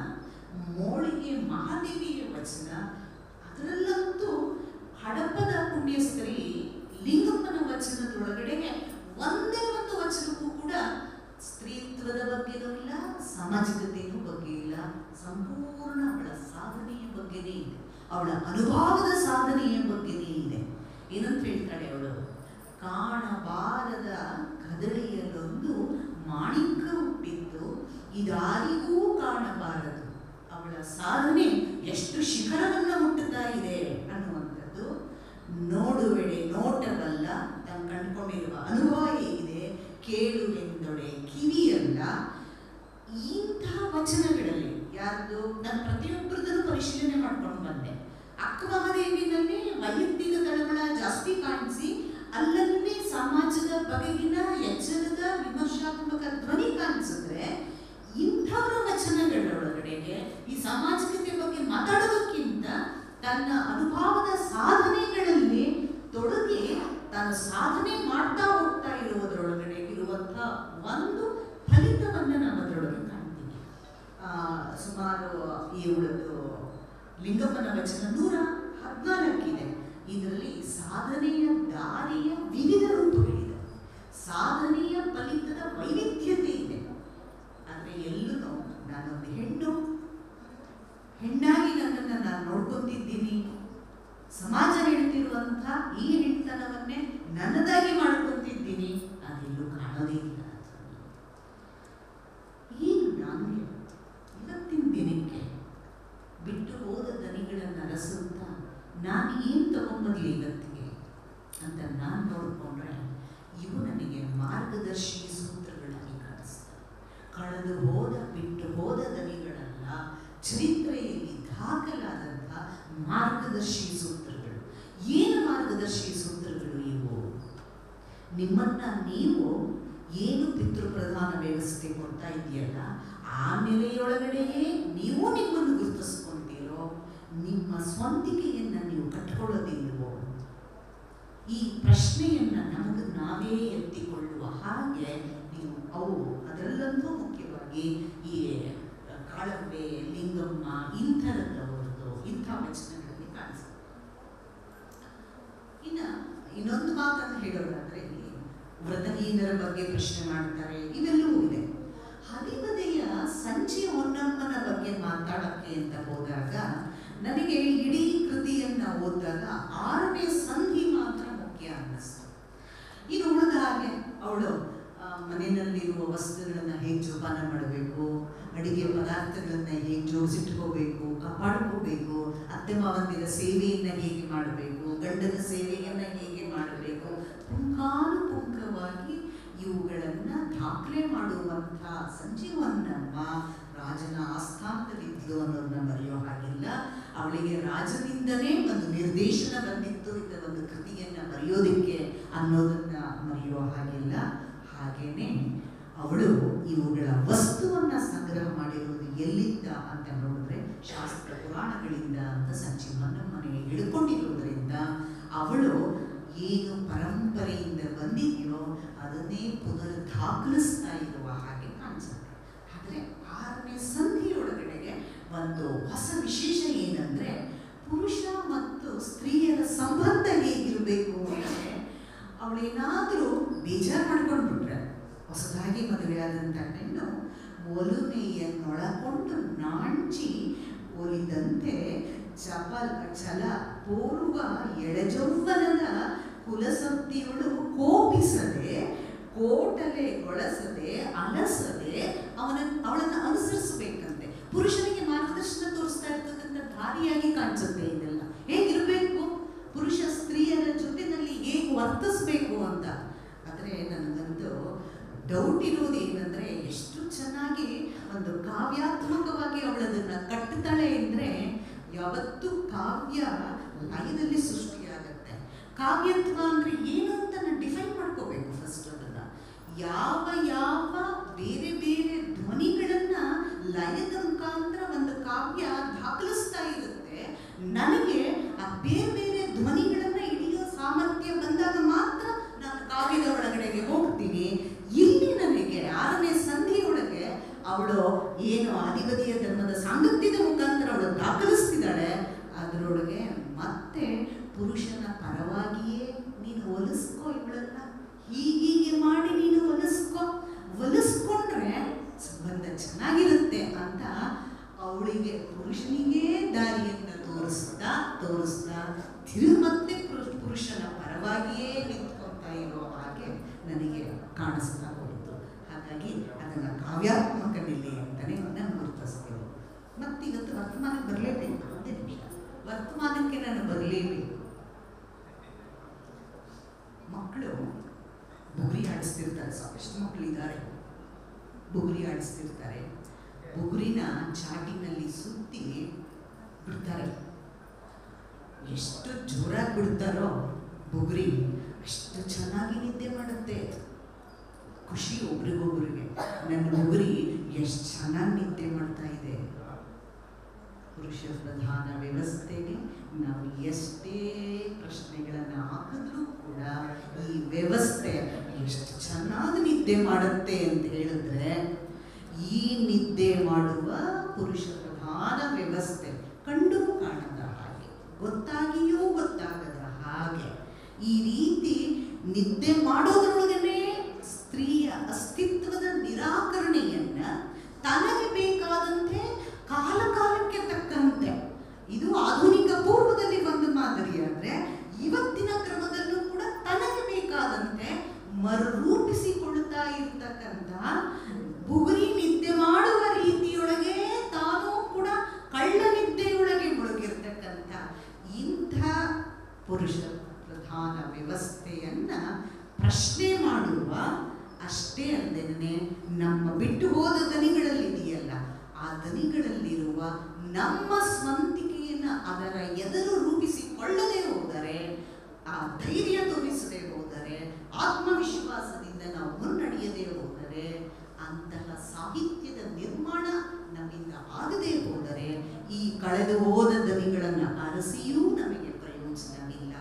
ಮೋಳಿಗೆ ಮಹಾದೇವಿಯ ವಚನ, ಅದರಲ್ಲಂತೂ ಹಡಪದ ಪುಣ್ಯ ಸ್ತ್ರೀ ಲಿಂಗಮ್ಮನ ವಚನದೊಳಗಡೆಗೆ ಒಂದೇ ಒಂದು ವಚನಕ್ಕೂ ಕೂಡ ಸ್ತ್ರೀತ್ವದ ಬಗ್ಗೆನೂ ಇಲ್ಲ, ಸಾಮಾಜಿಕತೆಯೂ ಬಗ್ಗೆ ಇಲ್ಲ. ಸಂಪೂರ್ಣ ಅವಳ ಸಾಧನೆಯ ಬಗ್ಗೆನೇ ಇದೆ, ಅವಳ ಅನುಭವದ ಸಾಧನೆಯ ಬಗ್ಗೆನೇ ಇದೆ. ಏನಂತ ಹೇಳ್ತಾಳೆ ಅವಳು? ಕಾಣಬಾರದ ಕದಳಿಯಲ್ಲೊಂದು ಮಾಣಿಕ ಹುಟ್ಟಿದ್ದು ಇದಾರಿಗೂ ಕಾಣಬಾರದು. ಅವಳ ಸಾಧನೆ ಎಷ್ಟು ಶಿಖರವನ್ನ ಮುಟ್ಟುತ್ತಾ ಇದೆ ಅನ್ನುವಂಥದ್ದು. ನೋಡುವೆಡೆ ನೋಟವಲ್ಲ, ತಾನು ಕಂಡುಕೊಂಡಿರುವ ಅನುಭವ ಹೇಗಿದೆ, ಕೇಳುವೆಂದೊಡೆ ಕಿವಿಯಲ್ಲ. ಇಂಥ ವಚನಗಳಲ್ಲಿ ಯಾರ್ದು ನಾನು ಪ್ರತಿಯೊಬ್ಬರದನ್ನು ಪರಿಶೀಲನೆ ಮಾಡ್ಕೊಂಡು ಬಂದೆ. ಅಕ್ಕ ಮಹಾದೇವಿನಲ್ಲಿ ವೈಯಕ್ತಿಕ ತಳಮಳ ಜಾಸ್ತಿ ಕಾಣಿಸಿ, ಅಲ್ಲಲ್ಲಿ ಸಮಾಜದ ಬಗೆಗಿನ ಎಚ್ಚರದ ವಿಮರ್ಶಾತ್ಮಕ ಧ್ವನಿ ಕಾಣಿಸಿದ್ರೆ, ಇಂಥವರ ವಚನಗಳೊಳಗಡೆಗೆ ಈ ಸಾಮಾಜಿಕತೆ ಬಗ್ಗೆ ಮಾತಾಡೋದಕ್ಕಿಂತ ತನ್ನ ಅನುಭವದ ಸಾಧನೆಗಳಲ್ಲಿ ತೊಡಗಿ ತಾನು ಸಾಧನೆ ಮಾಡ್ತಾ ಹೋಗ್ತಾ ಇರುವುದರೊಳಗಡೆ ಇರುವಂತಹ ಒಂದು ಫಲಿತವನ್ನು ನಾವು ಅದರೊಳಗೆ ಕಾಣ್ತೀವಿ. ಸುಮಾರು ಇವಳದ್ದು ಲಿಂಗಮ್ಮನ ವಚನ 114 ಇದೆ. ಇದರಲ್ಲಿ ಸಾಧನೆಯ ದಾರಿಯ ವಿವಿಧ ರೂಪಗಳಿದೆ, ಸಾಧನೆಯ ಫಲಿತದ ವೈವಿಧ್ಯತೆ ಇದೆ. ಆದರೆ ಎಲ್ಲೂ ನಾನೊಂದು ಹೆಣ್ಣಾಗಿ ನನ್ನನ್ನು ನಾನು ನೋಡ್ಕೊತಿದ್ದೀನಿ, ಸಮಾಜ ಹೇಳ್ತಿರುವಂಥ ಈ ಹೆಣ್ತನವನ್ನೇ ನನ್ನದಾಗಿ ಮಾಡ್ಕೊತಿದ್ದೀನಿ, ಅದೆಲ್ಲೂ ಕಾಣೋದೇ ಇಲ್ಲ. ಈಗ ನಾನು ಇವತ್ತಿನ ದಿನಕ್ಕೆ ಬಿಟ್ಟು ಹೋದ ದನಿಗಳನ್ನು ಅರಸುತ್ತಾ ನಾನು ಏನು ತಗೊಂಬರ್ಲಿ ಇವತ್ತಿಗೆ ಅಂತ ನಾನು ನೋಡಿಕೊಂಡ್ರೆ, ಇವು ನನಗೆ ಮಾರ್ಗದರ್ಶಿ ಸೂತ್ರಗಳಾಗಿ ಕಾಣಿಸ್ತವೆ. ಕಳೆದು ಹೋದ ಬಿಟ್ಟು ಹೋದ ದನಿಗಳಲ್ಲ, ಚರಿತ್ರೆಯಲ್ಲಿ ದಾಖಲಾದಂಥ ಮಾರ್ಗದರ್ಶಿ ಸೂತ್ರಗಳು. ಏನು ಮಾರ್ಗದರ್ಶಿ ಸೂತ್ರಗಳು ಇವು? ನಿಮ್ಮನ್ನ ನೀವು ಏನು ಪಿತೃಪ್ರಧಾನ ವ್ಯವಸ್ಥೆ ಕೊಡ್ತಾ ಇದೆಯಲ್ಲ, ಆ ನೆಲೆಯೊಳಗಡೆಯೇ ನೀವು ನಿಮ್ಮನ್ನು ಗುರುತಿಸ್ಕೊಂತೀರೋ, ನಿಮ್ಮ ಸ್ವಂತಿಕೆಯನ್ನು ನೀವು ಕಟ್ಕೊಳ್ಳೋದಿಲ್ವೋ? ಈ ಪ್ರಶ್ನೆಯನ್ನು ನಮಗೆ ನಾವೇ ಎತ್ತಿಕೊಳ್ಳುವ ಹಾಗೆ ನೀವು ಅದರಲ್ಲಂತೂ ಮುಖ್ಯವಾಗಿ ಈ ಕಾಳಂಬೆ, ಲಿಂಗಮ್ಮ ಇಂಥರದವರದು ಇಂಥ ವಚನಗಳಲ್ಲಿ ಕಾಣಿಸ್ತದೆ. ಇನ್ನೊಂದು ಮಾತನ್ನು ಹೇಳೋದಾದ್ರೆ, ಇಲ್ಲಿ ವ್ರತಹೀನರ ಬಗ್ಗೆ ಪ್ರಶ್ನೆ ಮಾಡ್ತಾರೆ, ಇವೆಲ್ಲವೂ ಇದೆ. ಹದಿಬದೆಯ ಸಂಚಿ ಹೊನ್ನಮ್ಮನ ಬಗ್ಗೆ ಮಾತಾಡಕ್ಕೆ ಅಂತ ಹೋದಾಗ ನನಗೆ ಇಡೀ ಕೃತಿಯನ್ನ ಓದಿದಾಗ 6ನೇ ಸಂಧಿ ಮಾತ್ರ ಮುಖ್ಯ ಅನ್ನಿಸ್ತು. ಇನ್ನು ಉಳಿದ ಹಾಗೆ ಅವಳು ಮನೆಯಲ್ಲಿರುವ ವಸ್ತುಗಳನ್ನು ಹೇಗೆ ಜೋಪಾನ ಮಾಡಬೇಕು, ಅಡಿಗೆ ಪದಾರ್ಥಗಳನ್ನು ಹೇಗೆ ಜೋಡಿಸಿಟ್ಕೋಬೇಕು, ಕಾಪಾಡ್ಕೋಬೇಕು, ಅತ್ತೆ ಮಾವಂದಿರ ಸೇವೆಯನ್ನು ಹೇಗೆ ಮಾಡಬೇಕು, ಗಂಡನ ಸೇವೆಯನ್ನು ಹೇಗೆ ಮಾಡಬೇಕು, ಪುಂಖಾನುಪುಂಖವಾಗಿ ಇವುಗಳನ್ನ ದಾಖಲೆ ಮಾಡುವಂಥ ಸಂಜೀವನ್ನಮ್ಮ ರಾಜನ ಆಸ್ಥಾನದಲ್ಲಿದ್ಲು ಅನ್ನೋದನ್ನ ಮರೆಯೋ ಹಾಗಿಲ್ಲ. ಅವಳಿಗೆ ರಾಜನಿಂದನೇ ಒಂದು ನಿರ್ದೇಶನ ಬಂದಿತ್ತು ಇಂಥ ಒಂದು ಕೃತಿಯನ್ನ ಬರೆಯೋದಿಕ್ಕೆ ಅನ್ನೋದನ್ನ ಮರೆಯೋ ಹಾಗಿಲ್ಲ. ಹಾಗೇನೆ ಅವಳು ಇವುಗಳ ವಸ್ತುವನ್ನ ಸಂಗ್ರಹ ಮಾಡಿರುವುದು ಎಲ್ಲಿಂದ ಅಂತ ನೋಡಿದ್ರೆ ಶಾಸ್ತ್ರ ಪುರಾಣಗಳಿಂದ ಅಂತ ಸಂಜೀವನಮ್ಮನೆ ಹಿಡ್ಕೊಂಡಿರೋದ್ರಿಂದ ಅವಳು ಏನು ಪರಂಪರೆಯಿಂದ ಬಂದಿದೆಯೋ ಅದನ್ನೇ ಪುನರ್ ದಾಖಲಿಸ್ತಾ ಇರುವ ಹಾಗೆ ಕಾಣಿಸುತ್ತೆ. ಆದರೆ 6ನೇ ಸಂಧಿಯೊಳಗಡೆಗೆ ಒಂದು ಹೊಸ ವಿಶೇಷ ಏನಂದ್ರೆ ಪುರುಷ ಮತ್ತು ಸ್ತ್ರೀಯರ ಸಂಬಂಧ ಹೇಗಿರಬೇಕು ಅಂದರೆ ಅವಳೇನಾದರೂ ಬೇಜಾರು ಮಾಡ್ಕೊಂಡ್ಬಿಟ್ರೆ ಹೊಸದಾಗಿ ಮದುವೆಯಾದಂಥ ಹೆಣ್ಣು ಒಲುಮೆಯನ್ನೊಳಕೊಂಡು ನಾಂಚಿ ಒಲಿದಂತೆ ಛಲ ತೋರುವ ಎಳೆಜೌವನದ ಕುಲಸಬ್ದಿಯಳು ಕೋಪಿಸದೆ ಕೋಟಲೆಗೊಳಿಸದೆ ಅಲಸದೆ ಅವಳನ್ನು ಅನುಸರಿಸಬೇಕಂತೆ. ಪುರುಷನಿಗೆ ಮಾರ್ಗದರ್ಶನ ತೋರಿಸ್ತಾ ಇರ್ತಕ್ಕಂಥ ದಾರಿಯಾಗಿ ಕಾಣಿಸುತ್ತೆ ಇದೆಲ್ಲ. ಹೇಗಿರಬೇಕು, ಪುರುಷ ಸ್ತ್ರೀಯರ ಜೊತೆನಲ್ಲಿ ಹೇಗೆ ವರ್ತಿಸ್ಬೇಕು ಅಂತ. ಆದರೆ ನನಗಂತೂ ಡೌಟ್ ಇರೋದು ಏನಂದ್ರೆ ಎಷ್ಟು ಚೆನ್ನಾಗಿ ಒಂದು ಕಾವ್ಯಾತ್ಮಕವಾಗಿ ಅವಳದನ್ನ ಕಟ್ಟುತ್ತಾಳೆ ಅಂದರೆ ಯಾವತ್ತೂ ಕಾವ್ಯ ಲಯದಲ್ಲಿ ಸೃಷ್ಟಿಯಾಗತ್ತೆ. ಕಾವ್ಯತ್ವ ಅಂದ್ರೆ ಏನು ಅಂತ ನಾನು ಡಿಫೈನ್ ಮಾಡ್ಕೋಬೇಕು ಫಸ್ಟ್. ಅದನ್ನ ಯಾವ ಯಾವ ಬೇರೆ ಬೇರೆ ಧ್ವನಿಗಳನ್ನ ಲಯದ ಮುಖಾಂತರ ಒಂದು ಕಾವ್ಯ ದಾಖಲಿಸ್ತಾ ಇರುತ್ತೆ. ನನಗೆ ಆ ಬೇರೆ ಬೇರೆ ಧ್ವನಿಗಳನ್ನ ಹಿಡಿಯೋ ಸಾಮರ್ಥ್ಯ ಬಂದಾಗ ಮಾತ್ರ ನಾನು ಕಾವ್ಯದ ಒಳಗಡೆಗೆ ಹೋಗ್ತೀನಿ. ಇಲ್ಲಿ ನನಗೆ 6ನೇ ಸಂಧಿಯೊಳಗೆ ಅವಳು ಏನು ಆದಿಬದಿಯ ಧರ್ಮದ ಸಾಂಗತ್ಯದ ಮುಖಾಂತರ ಅವಳು ದಾಖಲಿಸ್ತಿದ್ದಾಳೆ. ಅದರೊಳಗೆ ಮತ್ತೆ ಪುರುಷನ ಪರವಾಗಿಯೇ ನೀನು ಒಲಿಸ್ಕೋ, ಇವಳನ್ನ ಹೀಗೆ ಮಾಡಿ ನೀನು ಒಲಿಸ್ಕೊಂಡ್ರೆ ಸಂಬಂಧ ಚೆನ್ನಾಗಿರುತ್ತೆ ಅಂತ ಅವಳಿಗೆ ಪುರುಷನಿಗೆ ದಾರಿಯನ್ನು ತೋರಿಸ್ತಾ ಮತ್ತೆ ಪುರುಷನ ಪರವಾಗಿಯೇ ನಿಂತ್ಕೊಂತ ಇರೋ ಹಾಗೆ ನನಗೆ ಕಾಣಿಸ್ತಾ ಹೋಯಿತು. ಹಾಗಾಗಿ ಅದನ್ನು ಕಾವ್ಯಾತ್ಮಕ ನೆಲೆ ಅಂತಲೇ ನಾನು ಗುರುತಿಸ್ತೇನೆ. ಮತ್ತಿವತ್ತು ವರ್ತಮಾನಕ್ಕೆ ಬರಲೇಬೇಕು. ಒಂದೇ ನಿಮಿಷ, ವರ್ತಮಾನಕ್ಕೆ ನಾನು ಬರಲೇಬೇಕು. ಮಕ್ಕಳು ಬುಗುರಿ ಆಡಿಸ್ತಿರ್ತಾರೆ, ಸಾಕಷ್ಟು ಮಕ್ಕಳಿದ್ದಾರೆ. ಬುಗುರಿ ಆಡಿಸ್ತಿರ್ತಾರೆ, ಬುಗುರಿನ ಚಾಟಿನಲ್ಲಿ ಸುತ್ತಿ ಬಿಡ್ತಾರೆ. ಎಷ್ಟು ಜೋರಾಗಿ ಬಿಡ್ತಾರೋ ಬುಗುರಿ ಅಷ್ಟು ಚೆನ್ನಾಗಿ ನಿದ್ದೆ ಮಾಡುತ್ತೆ. ಖುಷಿ ಒಬ್ರಿಗೊಬ್ರಿಗೆ, ನನ್ನ ಬುಗುರಿ ಎಷ್ಟು ಚೆನ್ನಾಗಿ ನಿದ್ದೆ ಮಾಡ್ತಾ ಇದೆ. ಪುರುಷ ಪ್ರಧಾನ ವ್ಯವಸ್ಥೆಗೆ ನಾವು ಎಷ್ಟೇ ಪ್ರಶ್ನೆಗಳನ್ನು ಹಾಕಿದ್ರೂ ಕೂಡ ಈ ವ್ಯವಸ್ಥೆ ಎಷ್ಟು ಚೆನ್ನಾಗಿ ನಿದ್ದೆ ಮಾಡುತ್ತೆ ಅಂತ ಹೇಳಿದ್ರೆ, ಈ ನಿದ್ದೆ ಮಾಡುವ ಪುರುಷ ಪ್ರಧಾನ ವ್ಯವಸ್ಥೆ ಕಂಡು ಕಾಣದ ಹಾಗೆ, ಗೊತ್ತಾಗಿಯೂ ಗೊತ್ತಾಗದ ಹಾಗೆ ಈ ರೀತಿ ನಿದ್ದೆ ಮಾಡೋದ್ರೊಳಗನೆ ಸ್ತ್ರೀಯ ಅಸ್ತಿತ್ವದ ನಿರಾಕರಣೆಯನ್ನ ತನಗೆ ಬೇಕಾದಂತೆ ಕಾಲಕ್ಕೆ ತಕ್ಕಂತೆ, ಇದು ಆಧುನಿಕ ಪೂರ್ವದಲ್ಲಿ ಒಂದು ಮಾದರಿಯಾದ್ರೆ ಇವತ್ತಿನ ಕ್ರಮದಲ್ಲೂ ಕೂಡ ತನಗೆ ಬೇಕಾದಂತೆ ಮರುರೂಪಿಸಿಕೊಳ್ಳುತ್ತಾ ಇರ್ತಕ್ಕಂಥ ಬುಗುರಿ ನಿದ್ದೆ ಮಾಡುವ ರೀತಿಯೊಳಗೆ ತಾನೂ ಕೂಡ ಕಳ್ಳ ನಿದ್ದೆಯೊಳಗೆ ಮುಳುಗಿರ್ತಕ್ಕಂಥ ಇಂಥ ಪುರುಷ ಪ್ರಧಾನ ವ್ಯವಸ್ಥೆಯನ್ನ ಪ್ರಶ್ನೆ ಮಾಡುವ, ಅಷ್ಟೇ ಅಲ್ಲದೆ ನಮ್ಮ ಬಿಟ್ಟು ಹೋದ ದನಿಗಳಲ್ಲಿದೆಯಲ್ಲ ಆ ದನಿಗಳಲ್ಲಿರುವ ನಮ್ಮ ಸ್ವಂತಿಕೆಯನ್ನು ಅದರ ಎದುರು ರೂಪಿಸಿಕೊಳ್ಳದೆ ಹೋದರೆ, ಆ ಧೈರ್ಯ ತೋರಿಸದೆ ಹೋದರೆ, ಆತ್ಮವಿಶ್ವಾಸದಿಂದ ನಾವು ಮುನ್ನಡೆಯದೆ ಹೋದರೆ, ಅಂತಹ ಸಾಹಿತ್ಯದ ನಿರ್ಮಾಣ ನಮ್ಮಿಂದ ಆಗದೆ ಹೋದರೆ ಈ ಕಳೆದು ಹೋದ ದನಿಗಳನ್ನು ಅರಸಿಯೂ ನಮಗೆ ಪ್ರಯೋಜನವಿಲ್ಲ.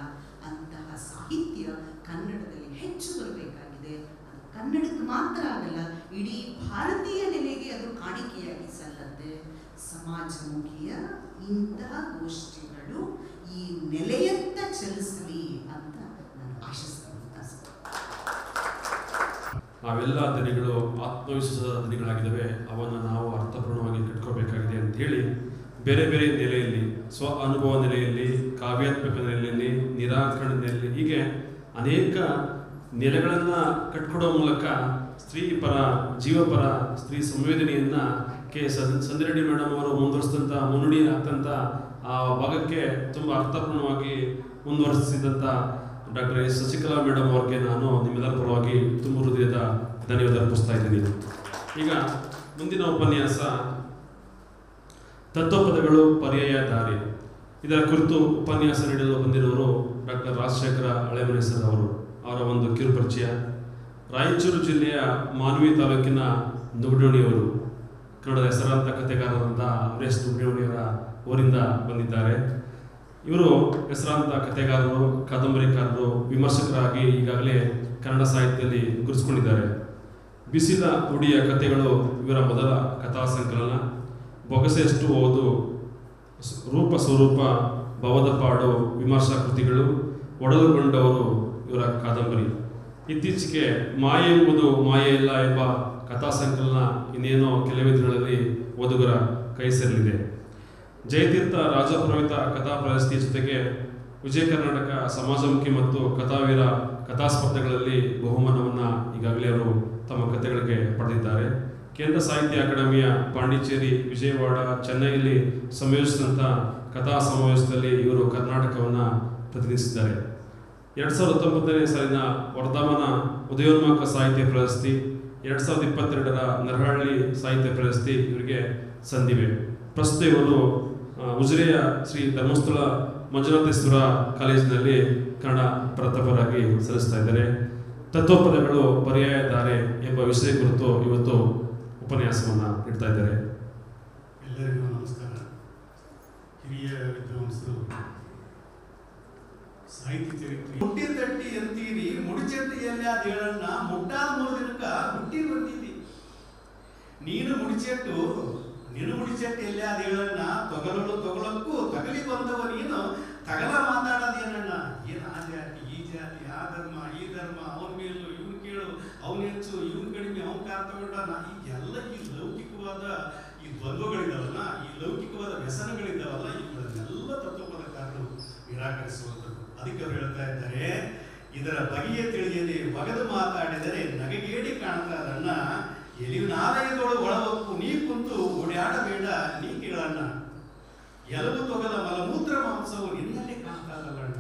ಅಂತಹ ಸಾಹಿತ್ಯ ಕನ್ನಡದಲ್ಲಿ ಹೆಚ್ಚು ಬರಬೇಕಾಗಿದೆ. ಅದು ಕನ್ನಡಕ್ಕೆ ಮಾತ್ರ ಆಗಲ್ಲ, ಇಡೀ ಭಾರತೀಯ ನೆಲೆಗೆ ಅದು ಕಾಣಿಕೆಯಾಗಿ ಸಲ್ಲತ್ತೆ. ಸಮಾಜಮುಖಿಯ ಇಂತಹ ಗೋಷ್ಠಿಗಳು ಈ ನೆಲೆಯತ್ತ ಚಲಿಸಲಿ ಅಂತ ನಾನು ಆಶಿಸ್ತೇನೆ. ಅವೆಲ್ಲ ದನಿಗಳು ಆತ್ಮವಿಶ್ವಾಸದ ದನಿಗಳಾಗಿದ್ದಾವೆ. ಅವನ್ನು ನಾವು ಅರ್ಥಪೂರ್ಣವಾಗಿ ಕಟ್ಕೋಬೇಕಾಗಿದೆ ಅಂಥೇಳಿ ಬೇರೆ ಬೇರೆ ನೆಲೆಯಲ್ಲಿ, ಸ್ವ ಅನುಭವ ನೆಲೆಯಲ್ಲಿ, ಕಾವ್ಯಾತ್ಮಕ ನೆಲೆಯಲ್ಲಿ, ನಿರಾಕರಣ ನೆಲೆಯಲ್ಲಿ, ಹೀಗೆ ಅನೇಕ ನೆಲೆಗಳನ್ನು ಕಟ್ಕೊಡೋ ಮೂಲಕ ಸ್ತ್ರೀ ಪರ, ಜೀವಪರ, ಸ್ತ್ರೀ ಸಂವೇದನೆಯನ್ನು ಸಂದಿರೆಡ್ಡಿ ಮೇಡಮ್ ಅವರು ಮುಂದುವರಿಸಿದಂಥ ಮುನ್ನುಡಿ ಆಗ್ತಂಥ ಆ ಭಾಗಕ್ಕೆ ತುಂಬ ಅರ್ಥಪೂರ್ಣವಾಗಿ ಮುಂದುವರಿಸಿದಂಥ ಡಾಕ್ಟರ್ ಎಸ್ ಶಶಿಕಲಾ ಮೇಡಮ್ ಅವ್ರಿಗೆ ನಾನು ನಿಮ್ಮೆಲ್ಲರ ಪರವಾಗಿ ತುಂಬ ಹೃದಯದ ಧನ್ಯವಾದ ಅರ್ಪಿಸ್ತಾ ಇದ್ದೀನಿ. ಈಗ ಮುಂದಿನ ಉಪನ್ಯಾಸ ತತ್ವಪದಗಳು ಪರ್ಯಾಯ ದಾರಿ. ಇದರ ಕುರಿತು ಉಪನ್ಯಾಸ ನೀಡಲು ಬಂದಿರುವವರು ಡಾಕ್ಟರ್ ರಾಜಶೇಖರ ಹಳೆಮನೆ ಸರ್ ಅವರು. ಅವರ ಒಂದು ಕಿರು ಪರಿಚಯ. ರಾಯಚೂರು ಜಿಲ್ಲೆಯ ಮಾನ್ವಿ ತಾಲೂಕಿನ ನುಗ್ಡೋಣಿಯವರು. ಕನ್ನಡದ ಹೆಸರಾಂತ ಕಥೆಗಾರರಾದ ಅಮರೇಶ್ ನುಗ್ಡೋಣಿಯವರ ಊರಿಂದ ಬಂದಿದ್ದಾರೆ. ಇವರು ಹೆಸರಾಂತ ಕಥೆಗಾರರು, ಕಾದಂಬರಿಕಾರರು, ವಿಮರ್ಶಕರಾಗಿ ಈಗಾಗಲೇ ಕನ್ನಡ ಸಾಹಿತ್ಯದಲ್ಲಿ ಗುರುತಿಸಿಕೊಂಡಿದ್ದಾರೆ. ಬಿಸಿಲ ಉಡಿಯ ಕಥೆಗಳು ಇವರ ಮೊದಲ ಕಥಾ ಸಂಕಲನ. ಬೊಗಸೆಯಷ್ಟು ಓದು, ರೂಪ ಸ್ವರೂಪ, ಭವದ ಪಾಡು ವಿಮರ್ಶಾ ಕೃತಿಗಳು, ಒಡಲುಗೊಂಡವರು ಇವರ ಕಾದಂಬರಿ. ಇತ್ತೀಚೆಗೆ ಮಾಯೆ ಎಂಬುದು ಮಾಯೆ ಇಲ್ಲ ಎಂಬ ಕಥಾ ಸಂಕಲನ ಇನ್ನೇನೋ ಕೆಲವೇ ದಿನಗಳಲ್ಲಿ ಓದುಗರ ಕೈ ಸೇರಲಿದೆ. ಜಯತೀರ್ಥ ರಾಜಪುರೋಹಿತ ಕಥಾ ಪ್ರಶಸ್ತಿ ಜೊತೆಗೆ ವಿಜಯ ಕರ್ನಾಟಕ ಸಮಾಜಮುಖಿ ಮತ್ತು ಕಥಾವೀರ ಕಥಾ ಸ್ಪರ್ಧೆಗಳಲ್ಲಿ ಬಹುಮಾನವನ್ನು ಈಗಾಗಲೇ ಅವರು ತಮ್ಮ ಕಥೆಗಳಿಗೆ ಪಡೆದಿದ್ದಾರೆ. ಕೇಂದ್ರ ಸಾಹಿತ್ಯ ಅಕಾಡೆಮಿಯ ಪಾಂಡಿಚೇರಿ, ವಿಜಯವಾಡ, ಚೆನ್ನೈಯಲ್ಲಿ ಸಂಯೋಜಿಸಿದಂಥ ಕಥಾ ಸಮಾವೇಶದಲ್ಲಿ ಇವರು ಕರ್ನಾಟಕವನ್ನು ಪ್ರತಿನಿಧಿಸಿದ್ದಾರೆ. 2019ನೇ ಸಾಲಿನ ವರ್ಧಮಾನ ಉದಯೋನ್ಮುಖ ಸಾಹಿತ್ಯ ಪ್ರಶಸ್ತಿ, 2022ರ ನರಹಳ್ಳಿ ಸಾಹಿತ್ಯ ಪ್ರಶಸ್ತಿ ಇವರಿಗೆ ಸಂದಿವೆ. ಪ್ರಸ್ತುತ ಇವರು ಉಜಿರೆಯ ಶ್ರೀ ಧರ್ಮಸ್ಥಳ ಮಂಜುನಾಥೇಶ್ವರ ಕಾಲೇಜಿನಲ್ಲಿ ಕನ್ನಡ ಪ್ರಾಧ್ಯಾಪಕರಾಗಿ ಸಲ್ಲಿಸ್ತಾ ಇದ್ದಾರೆ. ತತ್ವಪದಗಳು ಪರ್ಯಾಯ ದಾರಿ ಎಂಬ ವಿಷಯ ಕುರಿತು ಇವತ್ತು ಉಪನ್ಯಾಸವನ್ನು ನೀಡ್ತಾ ಇದ್ದಾರೆ. ಎಲ್ಲರಿಗೂ ನಮಸ್ಕಾರ. ಹಿರಿಯ ವಿದ್ವಾಂಸರು, ಸಾಹಿತ್ಯ ಚರಿತ್ರೆ ಹುಟ್ಟಿದಟ್ಟಿ ಅಂತೀರಿ ಮುಡಿಚೆಟ್ಟಿಯಲ್ಲಿ ಆ ದೇಳನ್ನ ಮುಟ್ಟಾದ 3 ದಿನಕ್ಕ ಹುಟ್ಟಿ ಬಂದಿದ್ದಿ ನೀನು ಮುಡಿಚೆಟ್ಟು ನೀನು ಮುಡಿಚೆಟ್ಟಿಯಲ್ಲಿ ಆ ದೇಳನ್ನ ತೊಗೊಳಕ್ಕೂ ತಗಲಿ ಬಂದವ ನೀನು ತಗಲ ಮಾತಾಡೋದೇನಣ್ಣ. ಏನ್ ಆ ಜಾತಿ ಈ ಜಾತಿ, ಆ ಧರ್ಮ ಈ ಧರ್ಮ, ಅವನ ಮೇಲೂ ಇವನ್ ಕೇಳು, ಅವನ ಹೆಚ್ಚು ಇವನ್ ಕಡಿಮೆ, ಅವನ್ ಕಾರ್ ತಗೊಂಡ, ಈಗೆಲ್ಲ ಈ ಲೌಕಿಕವಾದ ಈ ದ್ವಂದ್ವಗಳಿದಾವಲ್ಲ, ಈ ಲೌಕಿಕವಾದ ವ್ಯಸನಗಳಿದ್ದಾವಲ್ಲ, ಇವುಗಳನ್ನೆಲ್ಲ ತತ್ವಪದಕಾರರು ನಿರಾಕರಿಸುವಂಥದ್ದು. ಅದಕ್ಕೆ ಅವರು ಹೇಳ್ತಾ ಇದ್ದಾರೆ, ಇದರ ಬಗೆಯ ತಿಳಿಯದೆ ಒಗದು ಮಾತಾಡಿದರೆ ನಗಗೇಡಿ ಕಾಣ್ತಾರನ್ನ, ಎಲಿವಿನಾಲಯದೊಳು ಒಳವಕ್ಕು ನೀ ಕುಂತು ಓಡಾಡಬೇಡ ನೀ ಕೇಳಣ್ಣ, ಎಲಬು ತೊಗಲ ಮಲಮೂತ್ರ ಮಾಂಸವು ನಿನ್ನಲ್ಲಿ ಕಾಣ್ತಾರಲ್ಲಣ್ಣ.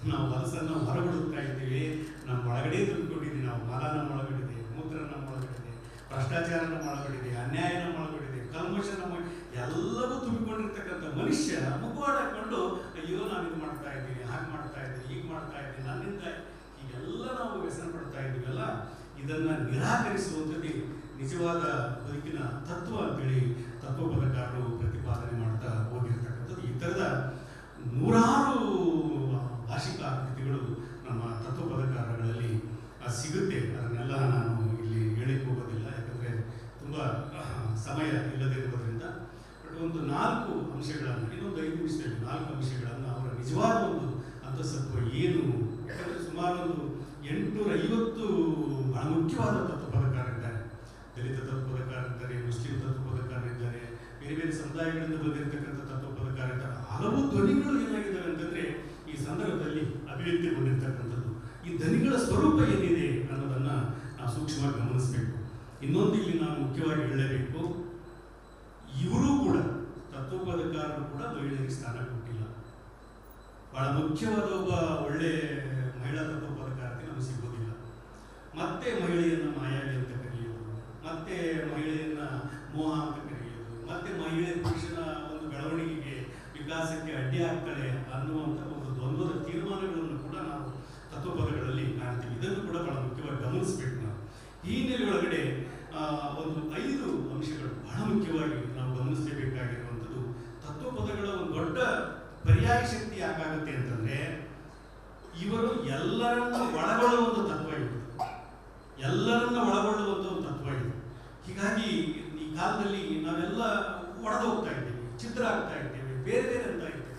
ನಾವು ಮನಸ್ಸನ್ನು ಹೊರಬಿಡುತ್ತಾ ಇದ್ದೀವಿ, ನಮ್ಮ ಒಳಗಡೆ ತುಂಬಿಕೊಂಡಿದ್ದೀವಿ. ನಾವು ಮಲ ನಮ್ಮ ಒಳಗಡಿದೆ, ಮೂತ್ರ ನಮ್ಮ ಒಳಗಡಿದೆ, ಭ್ರಷ್ಟಾಚಾರ ನಮ್ಮ ಒಳಗಡಿದೆ, ಅನ್ಯಾಯ ನಮ್ಮ ಒಳಗಡಿದೆ, ಕಲ್ಮಶ ನಮ್ಮ ಎಲ್ಲವೂ ತುಂಬಿಕೊಂಡಿರ್ತಕ್ಕಂಥ ಮನುಷ್ಯ ಮುಖವಾಡಕೊಂಡು ಅಯ್ಯೋ ನಾವು ಇದು ಮಾಡ್ತಾ ಇದ್ದೀವಿ, ಹಾಗೆ ಮಾಡ್ತಾ ಇದ್ದೀವಿ, ಹೀಗೆ ಮಾಡ್ತಾ ಇದ್ದೀವಿ, ನನ್ನಿಂದ ಹೀಗೆಲ್ಲ ನಾವು ವ್ಯಸನ ಪಡ್ತಾ ಇದ್ದೀವಲ್ಲ, ಇದನ್ನ ನಿರಾಕರಿಸುವಂಥದ್ದೇ ನಿಜವಾದ ಬದುಕಿನ ತತ್ವ ಅಂತೇಳಿ ತತ್ವಪದಕಾರರು ಪ್ರತಿಪಾದನೆ ಮಾಡ್ತಾ ಹೋಗಿರ್ತಕ್ಕಂಥದ್ದು. ಈ ಥರದ ನೂರಾರು ಭಾಷಿಕ ಕೃತಿಗಳು ನಮ್ಮ ತತ್ವಪದಕಾರಗಳಲ್ಲಿ ಸಿಗುತ್ತೆ. ಅದನ್ನೆಲ್ಲ ನಾನು ಇಲ್ಲಿ ಹೇಳಿಕ್ಕೆ ಹೋಗೋದಿಲ್ಲ, ಯಾಕಂದರೆ ತುಂಬ ಸಮಯ ಇಲ್ಲದೆ ಇರೋದ್ರಿಂದ. ಬಟ್ ಒಂದು 4 ಅಂಶಗಳನ್ನು, ಇನ್ನೊಂದು 5 ನಿಮಿಷದಲ್ಲಿ 4 ಅಂಶಗಳನ್ನು ಅವರ ನಿಜವಾದ ಒಂದು ಅಂತಸತ್ವ ಏನು, ಯಾಕಂದರೆ ಸುಮಾರು ಒಂದು 850 ಬಹಳ ಮುಖ್ಯವಾದ ತತ್ವಪದಕಾರರಿದ್ದಾರೆ. ದಲಿತ ತತ್ವಪದಕಾರರಿದ್ದಾರೆ, ಮುಸ್ಲಿಂ ತತ್ವಪದಕಾರರಿದ್ದಾರೆ, ಬೇರೆ ಬೇರೆ ಸಮುದಾಯಗಳಿಂದ ಬಂದಿರತಕ್ಕಂಥ ತತ್ವಪದಕಾರರಿದ್ದಾರೆ. ಹಲವು ಧ್ವನಿಗಳು ಏನಾಗಿದ್ದಾವೆ ಅಂತಂದರೆ ಈ ಸಂದರ್ಭದಲ್ಲಿ ಅಭಿವ್ಯಕ್ತಿಗೊಂಡಿರ್ತಕ್ಕಂಥದ್ದು. ಈ ಧ್ವನಿಗಳ ಸ್ವರೂಪ ಏನಿದೆ ಅನ್ನೋದನ್ನು ನಾವು ಸೂಕ್ಷ್ಮವಾಗಿ ಗಮನಿಸಬೇಕು. ಇನ್ನೊಂದು ಇಲ್ಲಿ ನಾನು ಮುಖ್ಯವಾಗಿ ಹೇಳಲೇಬೇಕು, ಇವರು ಕೂಡ ತತ್ವಪದಕಾರರು ಕೂಡ ಮಹಿಳೆಯರಿಗೆ ಸ್ಥಾನ ಕೊಟ್ಟಿಲ್ಲ. ಬಹಳ ಮುಖ್ಯವಾದ ಒಬ್ಬ ಒಳ್ಳೆ ಮಹಿಳಾ ತತ್ವಪದಕಾರತೆ ನಮಗೆ ಸಿಗೋದಿಲ್ಲ. ಮತ್ತೆ ಮಹಿಳೆಯನ್ನು ಮಾಯಾವಿ ಅಂತ ಕರೆಯೋದು, ಮತ್ತೆ ಮಹಿಳೆಯನ್ನ ಮೋಹ ಅಂತ ಕರೆಯೋದು, ಮತ್ತೆ ಮಹಿಳೆ ಪುರುಷನ ಒಂದು ಬೆಳವಣಿಗೆಗೆ ವಿಕಾಸಕ್ಕೆ ಅಡ್ಡಿ ಆಗ್ತಾಳೆ ಅನ್ನುವಂಥ ಒಂದು ದ್ವಂದ್ವದ ತೀರ್ಮಾನಗಳನ್ನು ಕೂಡ ನಾವು ತತ್ವಪದಗಳಲ್ಲಿ ಕಾಣ್ತೀವಿ. ಇದನ್ನು ಕೂಡ ಬಹಳ ಮುಖ್ಯವಾಗಿ ಗಮನಿಸಬೇಕು ನಾವು. ಈ ಹಿನ್ನೆಲೆಯೊಳಗಡೆ ಒಂದು 5 ಅಂಶಗಳು ಬಹಳ ಮುಖ್ಯವಾಗಿ ನಾವು ಗಮನಿಸಲೇಬೇಕಾಗಿರುವಂಥದ್ದು. ತತ್ವಪದಗಳ ಒಂದು ದೊಡ್ಡ ಪರ್ಯಾಯ ಶಕ್ತಿ ಯಾಕಾಗುತ್ತೆ ಅಂತಂದ್ರೆ, ಇವರು ಎಲ್ಲರನ್ನು ಒಳಗೊಳ್ಳುವ ಒಂದು ತತ್ವ ಇದೆ, ಎಲ್ಲರನ್ನ ಒಳಗೊಳ್ಳುವಂಥ ಒಂದು ತತ್ವ ಇದೆ. ಹೀಗಾಗಿ ಈ ಕಾಲದಲ್ಲಿ ನಾವೆಲ್ಲ ಒಡೆದು ಹೋಗ್ತಾ ಇದ್ದೇವೆ, ಚಿತ್ರ ಆಗ್ತಾ ಇದ್ದೇವೆ, ಬೇರೆ ಬೇರೆ ಅಂತ ಇದ್ದೇವೆ.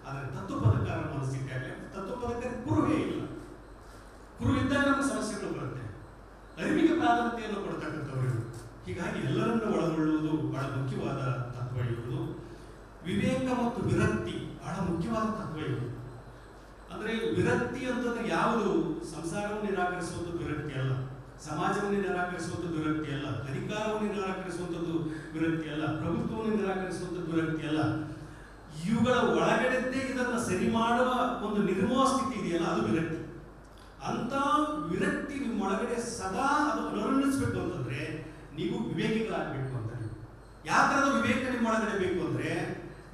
ಆದರೆ ತತ್ವಪದಕಾರ ಮನಸ್ಸಿದ್ದಾಗಲೇ ತತ್ವಪದಕಾರ ಕುರುವೇ ಇಲ್ಲ. ಕುರು ಇದ್ದಾಗ ನಮಗೆ ಸಮಸ್ಯೆಗಳು ಬರುತ್ತೆ. ಅರಿವಿಗೆ ಪ್ರಾಧಾನ್ಯತೆಯನ್ನು ಕೊಡ್ತಕ್ಕಂಥವ್ರು. ಹೀಗಾಗಿ ಎಲ್ಲರನ್ನು ಒಳಗೊಳ್ಳುವುದು ಬಹಳ ಮುಖ್ಯವಾದ ತತ್ವ ಇರುವುದು. ವಿವೇಕ ಮತ್ತು ವಿರಕ್ತಿ ಬಹಳ ಮುಖ್ಯವಾದ ತತ್ವ ಇರುವುದು. ಅಂದರೆ ವಿರಕ್ತಿ ಅಂತಂದ್ರೆ ಯಾವುದು? ಸಂಸಾರವನ್ನು ನಿರಾಕರಿಸುವಂಥದ್ದು ವಿರಕ್ತಿ ಅಲ್ಲ, ಸಮಾಜವನ್ನು ನಿರಾಕರಿಸುವಂಥದ್ದು ವಿರಕ್ತಿ ಅಲ್ಲ, ಅಧಿಕಾರವನ್ನು ನಿರಾಕರಿಸುವಂಥದ್ದು ವಿರಕ್ತಿ ಅಲ್ಲ, ಪ್ರಭುತ್ವವನ್ನು ನಿರಾಕರಿಸುವಂಥದ್ದು ವಿರಕ್ತಿ ಅಲ್ಲ. ಇವುಗಳ ಒಳಗಡೆದ್ದೇ ಇದನ್ನು ಸರಿ ಮಾಡುವ ಒಂದು ನಿರ್ಮೋಹ ಸ್ಥಿತಿ ಇದೆಯಲ್ಲ, ಅದು ವಿರಕ್ತಿ. ಅಂತ ವಿರಕ್ತಿ ನಿಮ್ಮ ಒಳಗಡೆ ಸದಾ ಅದು ಅನುರಣಿಸ್ಬೇಕು ಅಂತಂದ್ರೆ ನೀವು ವಿವೇಕಿಗಳಾಗಬೇಕು ಅಂತ. ಯಾವ ಥರದ ವಿವೇಕ ನಿಮ್ಮ ಒಳಗಡೆ ಬೇಕು ಅಂದ್ರೆ,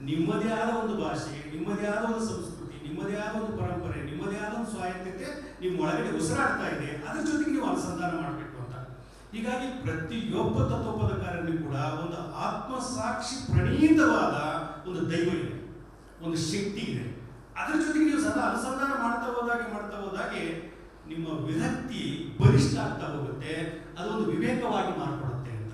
ನಿಮ್ಮದೇ ಆದ ಒಂದು ಭಾಷೆ, ನಿಮ್ಮದೇ ಆದ ಒಂದು ಸಂಸ್ಕೃತಿ, ನಿಮ್ಮದೇ ಆದ ಒಂದು ಪರಂಪರೆ, ನಿಮ್ಮದೇ ಆದ ಒಂದು ಸ್ವಾಯತ್ತತೆ ನಿಮ್ಮ ಒಳಗಡೆ ಉಸಿರಾಡ್ತಾ ಇದೆ. ಅದ್ರ ಜೊತೆಗೆ ನೀವು ಅನುಸಂಧಾನ ಮಾಡಬೇಕು ಅಂತ. ಹೀಗಾಗಿ ಪ್ರತಿಯೊಬ್ಬ ತತ್ವಪದಕಾರನಿಗೂ ಕೂಡ ಒಂದು ಆತ್ಮಸಾಕ್ಷಿ ಪ್ರಣೀತವಾದ ಒಂದು ದೈವ ಇದೆ, ಒಂದು ಶಕ್ತಿ ಇದೆ. ಅದ್ರ ಜೊತೆಗೆ ನೀವು ಸದಾ ಅನುಸಂಧಾನ ಮಾಡ್ತಾ ಹೋದಾಗೆ ನಿಮ್ಮ ವಿರಕ್ತಿ ಬಲಿಷ್ಠ ಆಗ್ತಾ ಹೋಗುತ್ತೆ, ಅದೊಂದು ವಿವೇಕವಾಗಿ ಮಾರ್ಪಡುತ್ತೆ ಅಂತ.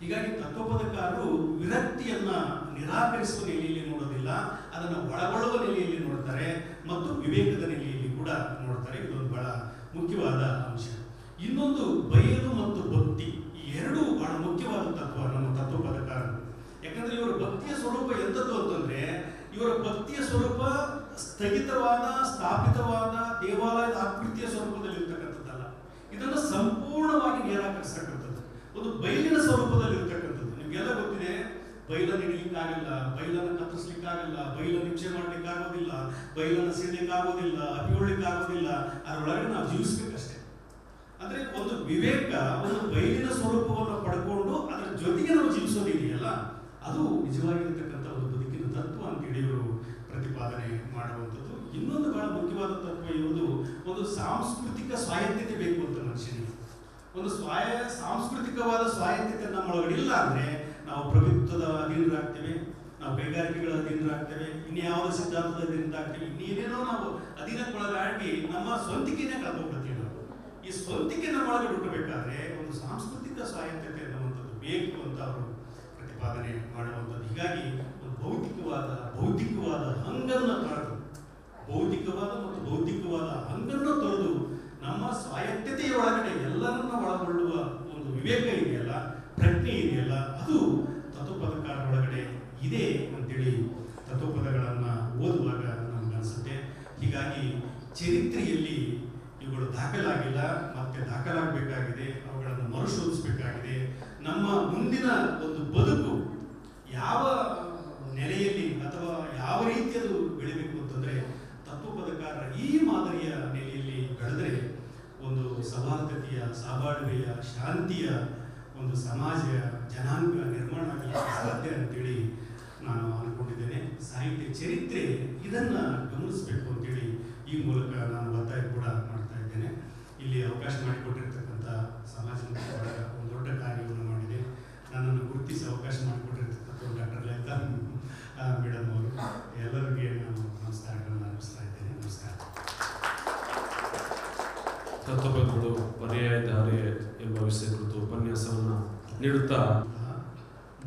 ಹೀಗಾಗಿ ತತ್ವಪದಕಾರರು ವಿರಕ್ತಿಯನ್ನ ನಿರಾಕರಿಸುವ ನೆಲೆಯಲ್ಲಿ ನೋಡೋದಿಲ್ಲ, ಅದನ್ನು ಒಳಗೊಳ್ಳುವ ನೆಲೆಯಲ್ಲಿ ನೋಡ್ತಾರೆ ಮತ್ತು ವಿವೇಕದ ನೆಲೆಯಲ್ಲಿ ಕೂಡ ನೋಡ್ತಾರೆ. ಇದೊಂದು ಬಹಳ ಮುಖ್ಯವಾದ ಅಂಶ. ಇನ್ನೊಂದು ಬಯಲು ಮತ್ತು ಭಕ್ತಿ, ಈ ಎರಡೂ ಬಹಳ ಮುಖ್ಯವಾದ ತತ್ವ ನಮ್ಮ ತತ್ವಪದಕಾರರು. ಯಾಕಂದ್ರೆ ಇವರ ಭಕ್ತಿಯ ಸ್ವರೂಪ ಎಂಥದ್ದು ಅಂತಂದ್ರೆ, ಇವರ ಭಕ್ತಿಯ ಸ್ವರೂಪ ಸ್ಥಗಿತವಾದ ಸ್ಥಾಪಿತವಾದ ದೇವಾಲಯದ ಆಕೃತಿಯ ಸ್ವರೂಪದಲ್ಲಿ ಇರ್ತಕ್ಕಂಥದ್ದಲ್ಲ, ಇದನ್ನು ಸಂಪೂರ್ಣವಾಗಿ ನಿರಾಕರಿಸತಕ್ಕಂಥದ್ದು, ಒಂದು ಬಯಲಿನ ಸ್ವರೂಪದಲ್ಲಿ ಇರ್ತಕ್ಕಂಥದ್ದು. ನಿಮ್ಗೆಲ್ಲ ಗೊತ್ತಿದೆ, ಬೈಲನ್ನು ಹಿಡಿಲಿಕ್ಕಾಗಲ್ಲ, ಬೈಲನ್ನು ಕತ್ತರಿಸ್ಲಿಕ್ಕಾಗಲ್ಲ, ಬೈಲನ್ನು ಹಿಂಸೆ ಮಾಡ್ಲಿಕ್ಕಾಗೋದಿಲ್ಲ, ಬೈಲನ್ನು ಸಿಡ್ಲಿಕ್ಕಾಗೋದಿಲ್ಲ, ಅಪಿಗೊಳ್ಳಿಕ್ಕಾಗೋದಿಲ್ಲ, ಅದರೊಳಗೆ ನಾವು ಜೀವಿಸ್ಬೇಕಷ್ಟೇ. ಅಂದ್ರೆ ಒಂದು ವಿವೇಕ, ಒಂದು ಬಯಲಿನ ಸ್ವರೂಪವನ್ನು ಪಡ್ಕೊಂಡು ಅದರ ಜೊತೆಗೆ ನಾವು ಜೀವಿಸೋದಿದೆಯಲ್ಲ, ಅದು ನಿಜವಾಗಿರ್ತಕ್ಕಂಥ ಒಂದು ಬದುಕಿನ ತತ್ವ ಅಂತೇಳಿ ಇವರು ಪ್ರತಿಪಾದನೆ ಮಾಡುವಂಥದ್ದು. ಇನ್ನೊಂದು ಬಹಳ ಮುಖ್ಯವಾದ ತತ್ವ ಇರುವುದು ಒಂದು ಸಾಂಸ್ಕೃತಿಕ ಸ್ವಾಯತ್ತತೆ ಬೇಕು ಅಂತ ಮನುಷ್ಯನಿಗೆ. ಒಂದು ಸಾಂಸ್ಕೃತಿಕವಾದ ಸ್ವಾಯತ್ತತೆ ನಮ್ಮೊಳಗಡೆ ಇಲ್ಲ ಅಂದ್ರೆ ನಾವು ಪ್ರಭುತ್ವದ ಅಧೀನರಾಗ್ತೇವೆ, ನಾವು ಕೈಗಾರಿಕೆಗಳ ಅಧೀನರಾಗ್ತೇವೆ, ಇನ್ಯಾವುದೋ ಸಿದ್ಧಾಂತದ ಅಧೀನರಾಗ್ತೇವೆ, ಇನ್ನೇನೇನೋ ನಾವು ಅಧೀನಕ್ಕೊಳಗಾಗಿ ನಮ್ಮ ಸ್ವಂತಿಕೆನೇ ಕಳ್ಕೊಂಡ್ಬಿಡ್ತೀವಿ. ನಾವು ಈ ಸ್ವಂತಿಕೆ ನಮ್ಮೊಳಗೆ ಹುಟ್ಟಬೇಕಾದ್ರೆ ಒಂದು ಸಾಂಸ್ಕೃತಿಕ ಸ್ವಾಯತ್ತತೆ ಅನ್ನುವಂಥದ್ದು ಬೇಕು ಅಂತ ಅವರು ಪ್ರತಿಪಾದನೆ ಮಾಡುವಂಥದ್ದು. ಹೀಗಾಗಿ ಒಂದು ಬೌದ್ಧಿಕವಾದ ಹಂಗನ್ನು ತೊರೆದು, ಬೌದ್ಧಿಕವಾದ ಮತ್ತು ಬೌದ್ಧಿಕವಾದ ಹಂಗನ್ನು ತೊರೆದು ನಮ್ಮ ಸ್ವಾಯತ್ತತೆಯ ಒಳಗಡೆ ಎಲ್ಲರನ್ನ ಒಳಗೊಳ್ಳುವ ಒಂದು ವಿವೇಕ ಇದೆಯಲ್ಲ, ಪ್ರಜ್ಞೆ ಇದೆಯಲ್ಲ, ಅದು ತತ್ವಪದಕಾರ ಒಳಗಡೆ ಇದೆ ಅಂತೇಳಿ ತತ್ವಪದಗಳನ್ನು ಓದುವಾಗ ನಮಗನ್ಸುತ್ತೆ. ಹೀಗಾಗಿ ಚರಿತ್ರೆಯಲ್ಲಿ ಇವುಗಳು ದಾಖಲಾಗಿಲ್ಲ, ಮತ್ತೆ ದಾಖಲಾಗಬೇಕಾಗಿದೆ, ಅವುಗಳನ್ನು ಮರುಶೋಧಿಸಬೇಕಾಗಿದೆ. ನಮ್ಮ ಮುಂದಿನ ಒಂದು ಬದುಕು ಯಾವ ನೆಲೆಯಲ್ಲಿ ಅಥವಾ ಯಾವ ರೀತಿಯದು ಬೆಳಿಬೇಕು ಅಂತಂದ್ರೆ ತತ್ವಪದಕಾರರ ಈ ಮಾದರಿಯ ನೆಲೆಯಲ್ಲಿ ಬೆಳೆದರೆ ಒಂದು ಸೌಹಾರ್ದತೆಯ, ಸಹಬಾಳ್ವೆಯ, ಶಾಂತಿಯ ಒಂದು ಸಮಾಜ ಜನಾಂಗ ನಿರ್ಮಾಣ ಆಗಲಿಕ್ಕೆ ಸಾಧ್ಯ ಅಂತೇಳಿ ನಾನು ಅನ್ಕೊಂಡಿದ್ದೇನೆ. ಸಾಹಿತ್ಯ ಚರಿತ್ರೆ ಇದನ್ನ ಗಮನಿಸಬೇಕು ಅಂತೇಳಿ ಈ ಮೂಲಕ ನಾನು ಒತ್ತಾಯ ಕೂಡ ಮಾಡ್ತಾ ಇದ್ದೇನೆ. ಇಲ್ಲಿ ಅವಕಾಶ ಮಾಡಿಕೊಟ್ಟಿರ್ತಕ್ಕಂಥ ಸಮಾಜ ಒಂದು ದೊಡ್ಡ ಕಾರ್ಯವನ್ನು ಮಾಡಿದೆ. ನನ್ನನ್ನು ಗುರುತಿಸಿ ಅವಕಾಶ ಮಾಡಿಕೊಟ್ಟಿರ್ತಕ್ಕಂಥ ಡಾಕ್ಟರ್ ಲಲಿತಾ ಮೇಡಮ್ ಅವರು ಎಲ್ಲರಿಗೆ ನಾನು ನಮಸ್ಕಾರಗಳನ್ನು ಅರ್ಪಿಸ್ತಾ ಇದ್ದೇನೆ. ನಮಸ್ಕಾರ. ತತ್ವಪದಗಳು ಪರ್ಯಾಯ ಧಾರೆ ಎಂಬ ವಿಷಯ ಕುರಿತು ಉಪನ್ಯಾಸವನ್ನು ನೀಡುತ್ತಾ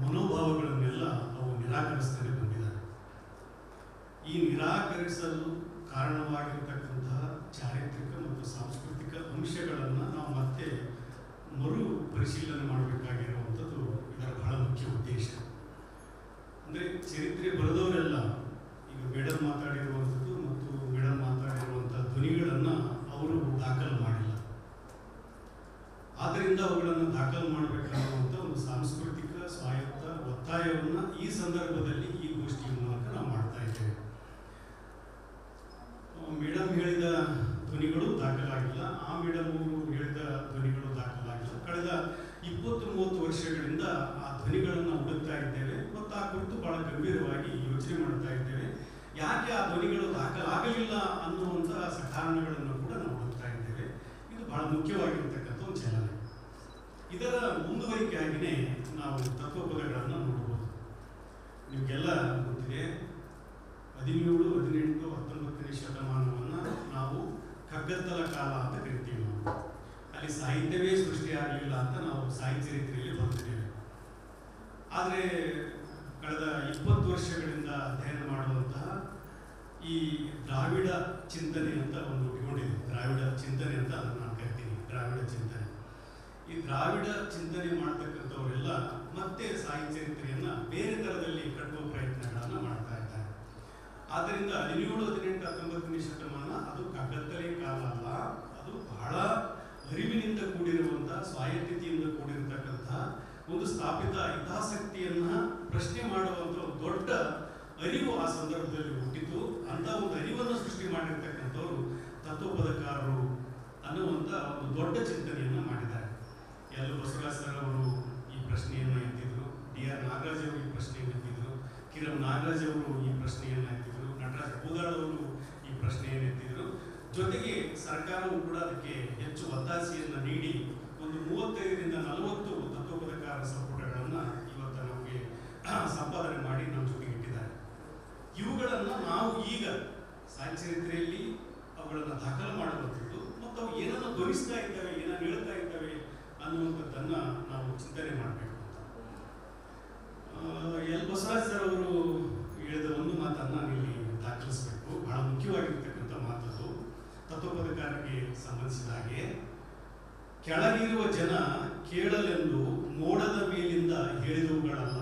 ಮನೋಭಾವಗಳನ್ನೆಲ್ಲ ಅವು ನಿರಾಕರಿಸ್ತಾನೆ ಬಂದಿದ್ದಾರೆ. ಈ ನಿರಾಕರಿಸಲು ಕಾರಣವಾಗಿರ್ತಕ್ಕಂತಹ ಚಾರಿತ್ರಿಕ ಮತ್ತು ಸಾಂಸ್ಕೃತಿಕ ಅಂಶಗಳನ್ನು ನಾವು ಮತ್ತೆ ಮರು ಪರಿಶೀಲನೆ ಮಾಡಬೇಕಾಗಿರುವಂಥದ್ದು ಇದರ ಬಹಳ ಮುಖ್ಯ ಉದ್ದೇಶ. ಅಂದರೆ ಚರಿತ್ರೆ ಬರೆದವರೆಲ್ಲ ಈಗ ಮೇಡಮ್ ಮಾತಾಡಿರುವಂಥದ್ದು ಮತ್ತು ಮೇಡಮ್ ಮಾತಾಡಿರುವಂಥ ಧ್ವನಿಗಳನ್ನು ಅವರು ದಾಖಲು ಮಾಡಿಲ್ಲ. ಆದ್ದರಿಂದ ಅವುಗಳನ್ನು ದಾಖಲು ಮಾಡಬೇಕಾಗುವಂಥ ಒಂದು ಸಾಂಸ್ಕೃತಿಕ ಸ್ವಾಯತ್ತ ಒತ್ತಾಯವನ್ನು ಈ ಸಂದರ್ಭದಲ್ಲಿ ಈ ಗೋಷ್ಠಿಯ ಮೂಲಕ ನಾವು ಮಾಡ್ತಾ ಇದ್ದೇವೆ. ಮೇಡಮ್ ಹೇಳಿದ ಧ್ವನಿಗಳು ದಾಖಲಾಗಿಲ್ಲ, ಆ ಮೇಡಮ್ ಅವರು ಹೇಳಿದ ಧ್ವನಿಗಳು ದಾಖಲಾಗಿಲ್ಲ. ಕಳೆದ 20-30 ವರ್ಷಗಳಿಂದ ಆ ಧ್ವನಿಗಳನ್ನು ಹುಡುಕ್ತಾ ಇದ್ದೇವೆ ಮತ್ತು ಆ ಕುರಿತು ಬಹಳ ಗಂಭೀರವಾಗಿ ಯೋಚನೆ ಮಾಡ್ತಾ ಇದ್ದೇವೆ. ಯಾಕೆ ಆ ಧ್ವನಿಗಳು ದಾಖಲಾಗಲಿಲ್ಲ ಅನ್ನುವಂಥ ಕಾರಣಗಳನ್ನು ಕೂಡ ನಾವು ಹುಡುಕ್ತಾ ಇದ್ದೇವೆ. ಇದು ಬಹಳ ಮುಖ್ಯವಾಗಿರ್ತಕ್ಕಂಥ ಒಂದು ಚಲನೆ. ಇದರ ಮುಂದುವರಿಕೆಯಾಗಿಯೇ ನಾವು ತತ್ವಪದಗಳನ್ನು ನೋಡಬಹುದು. ನಿಮಗೆಲ್ಲ ಗೊತ್ತಿದೆ, 17, 18, 19ನೇ ಶತಮಾನವನ್ನು ನಾವು ಕಗ್ಗತ್ತಲ ಕಾಲ ಅಂತ ಕರಿತೀವಿ. ನಾವು ಅಲ್ಲಿ ಸಾಹಿತ್ಯವೇ ಸೃಷ್ಟಿಯಾಗಲಿಲ್ಲ ಅಂತ ನಾವು ಸಾಹಿತ್ಯ ಚರಿತ್ರೆಯಲ್ಲಿ ಬರ್ತಿದ್ದೇವೆ. ಆದರೆ ಕಳೆದ 20 ವರ್ಷಗಳಿಂದ ಅಧ್ಯಯನ ಮಾಡುವಂತಹ ಈ ದ್ರಾವಿಡ ಚಿಂತನೆ ಅಂತ ಒಂದು ಹುಟ್ಟಿಕೊಂಡಿದೆ. ದ್ರಾವಿಡ ಚಿಂತನೆ ಅಂತ ಅದನ್ನು ನಾನು ಕರಿತೀನಿ, ದ್ರಾವಿಡ ಚಿಂತನೆ. ಈ ದ್ರಾವಿಡ ಚಿಂತನೆ ಮಾಡ್ತಕ್ಕಂಥವರೆಲ್ಲ ಮತ್ತೆ ಸಾಹಿತ್ಯ ಚರಿತ್ರೆಯನ್ನು ಬೇರೆ ಥರದಲ್ಲಿ ಕಟ್ಟುವ ಪ್ರಯತ್ನಗಳನ್ನು ಮಾಡ್ತಾ ಇದ್ದಾರೆ. ಆದ್ದರಿಂದ 17, 18, 19ನೇ ಶತಮಾನ ಅದು ಕಗ್ಗತ್ತಲೆ ಕಾಲ ಅಲ್ಲ, ಅದು ಬಹಳ ಅರಿವಿನಿಂದ ಕೂಡಿರುವಂತಹ, ಸ್ವಾಯತ್ತತೆಯಿಂದ ಕೂಡಿರತಕ್ಕಂತಹ ಒಂದು ಸ್ಥಾಪಿತ ಹಿತಾಸಕ್ತಿಯನ್ನ ಪ್ರಶ್ನೆ ಮಾಡುವಂಥ ದೊಡ್ಡ ಅರಿವು ಆ ಸಂದರ್ಭದಲ್ಲಿ ಹುಟ್ಟಿತು. ಅಂತ ಒಂದು ಅರಿವನ್ನು ಸೃಷ್ಟಿ ಮಾಡಿರ್ತಕ್ಕಂಥವ್ರು ತತ್ವಪದಕಾರರು ಅನ್ನುವಂಥ ಒಂದು ದೊಡ್ಡ ಚಿಂತನೆಯನ್ನು ಮಾಡಿದ್ದಾರೆ. ಎಲ್ ಬಸವರಾಜ್ ಸರ್ ಅವರು ಈ ಪ್ರಶ್ನೆಯನ್ನು ಎತ್ತಿದ್ರು, ಡಿ.ಆರ್. ನಾಗರಾಜ್ ಅವರು ಈ ಪ್ರಶ್ನೆಯನ್ನು ಎತ್ತಿದ್ರು, ಕಿರಂ ನಾಗರಾಜ್ ಅವರು ಈ ಪ್ರಶ್ನೆಯನ್ನು ಎತ್ತಿದ್ರು, ನಟರಾಜ್ ಪೂದಾಳ್ ಅವರು ಈ ಪ್ರಶ್ನೆಯನ್ನು ಎತ್ತಿದ್ರು. ಜೊತೆಗೆ ಸರ್ಕಾರವು ಕೂಡ ಅದಕ್ಕೆ ಹೆಚ್ಚು ಒತ್ತಾಸೆಯನ್ನು ನೀಡಿ ಒಂದು 35ರಿಂದ 40 ತತ್ವಪದಕಾರರ ಸಂಪುಟಗಳನ್ನು ಇವತ್ತು ನಮಗೆ ಸಂಪಾದನೆ ಮಾಡಿ ನಮ್ಮ ಜೊತೆಗೆ ಇಟ್ಟಿದ್ದಾರೆ. ಇವುಗಳನ್ನು ನಾವು ಈಗ ಸಾಹಿತ್ಯಚರಿತ್ರೆಯಲ್ಲಿ ಅವುಗಳನ್ನು ದಾಖಲು ಮಾಡುವಂಥದ್ದು ಮತ್ತು ಅವು ಏನನ್ನು ಧ್ವನಿಸ್ತಾ ಇದ್ದಾವೆ, ಏನನ್ನು ಹೇಳ್ತಾ ಇದ್ದಾವೆ ಅನ್ನುವಂಥದ್ದನ್ನು ನಾವು ಚಿಂತನೆ ಮಾಡಬೇಕು. ಎಲ್ ಬಸವರಾಜ್ ಸರ್ ಅವರು ಹೇಳಿದ ಒಂದು ಮಾತನ್ನು ಇಲ್ಲಿ ದಾಖಲಿಸಬೇಕು. ಬಹಳ ಮುಖ್ಯವಾಗಿರ್ತಕ್ಕಂಥ ಮಾತದು. ತತ್ವಪದಕಾರರಿಗೆ ಸಂಬಂಧಿಸಿದ ಹಾಗೆ, ಕೆಳಗಿರುವ ಜನ ಕೇಳಲೆಂದು ಮೋಡದ ಮೇಲಿಂದ ಹೇಳಿದವುಗಳಲ್ಲ,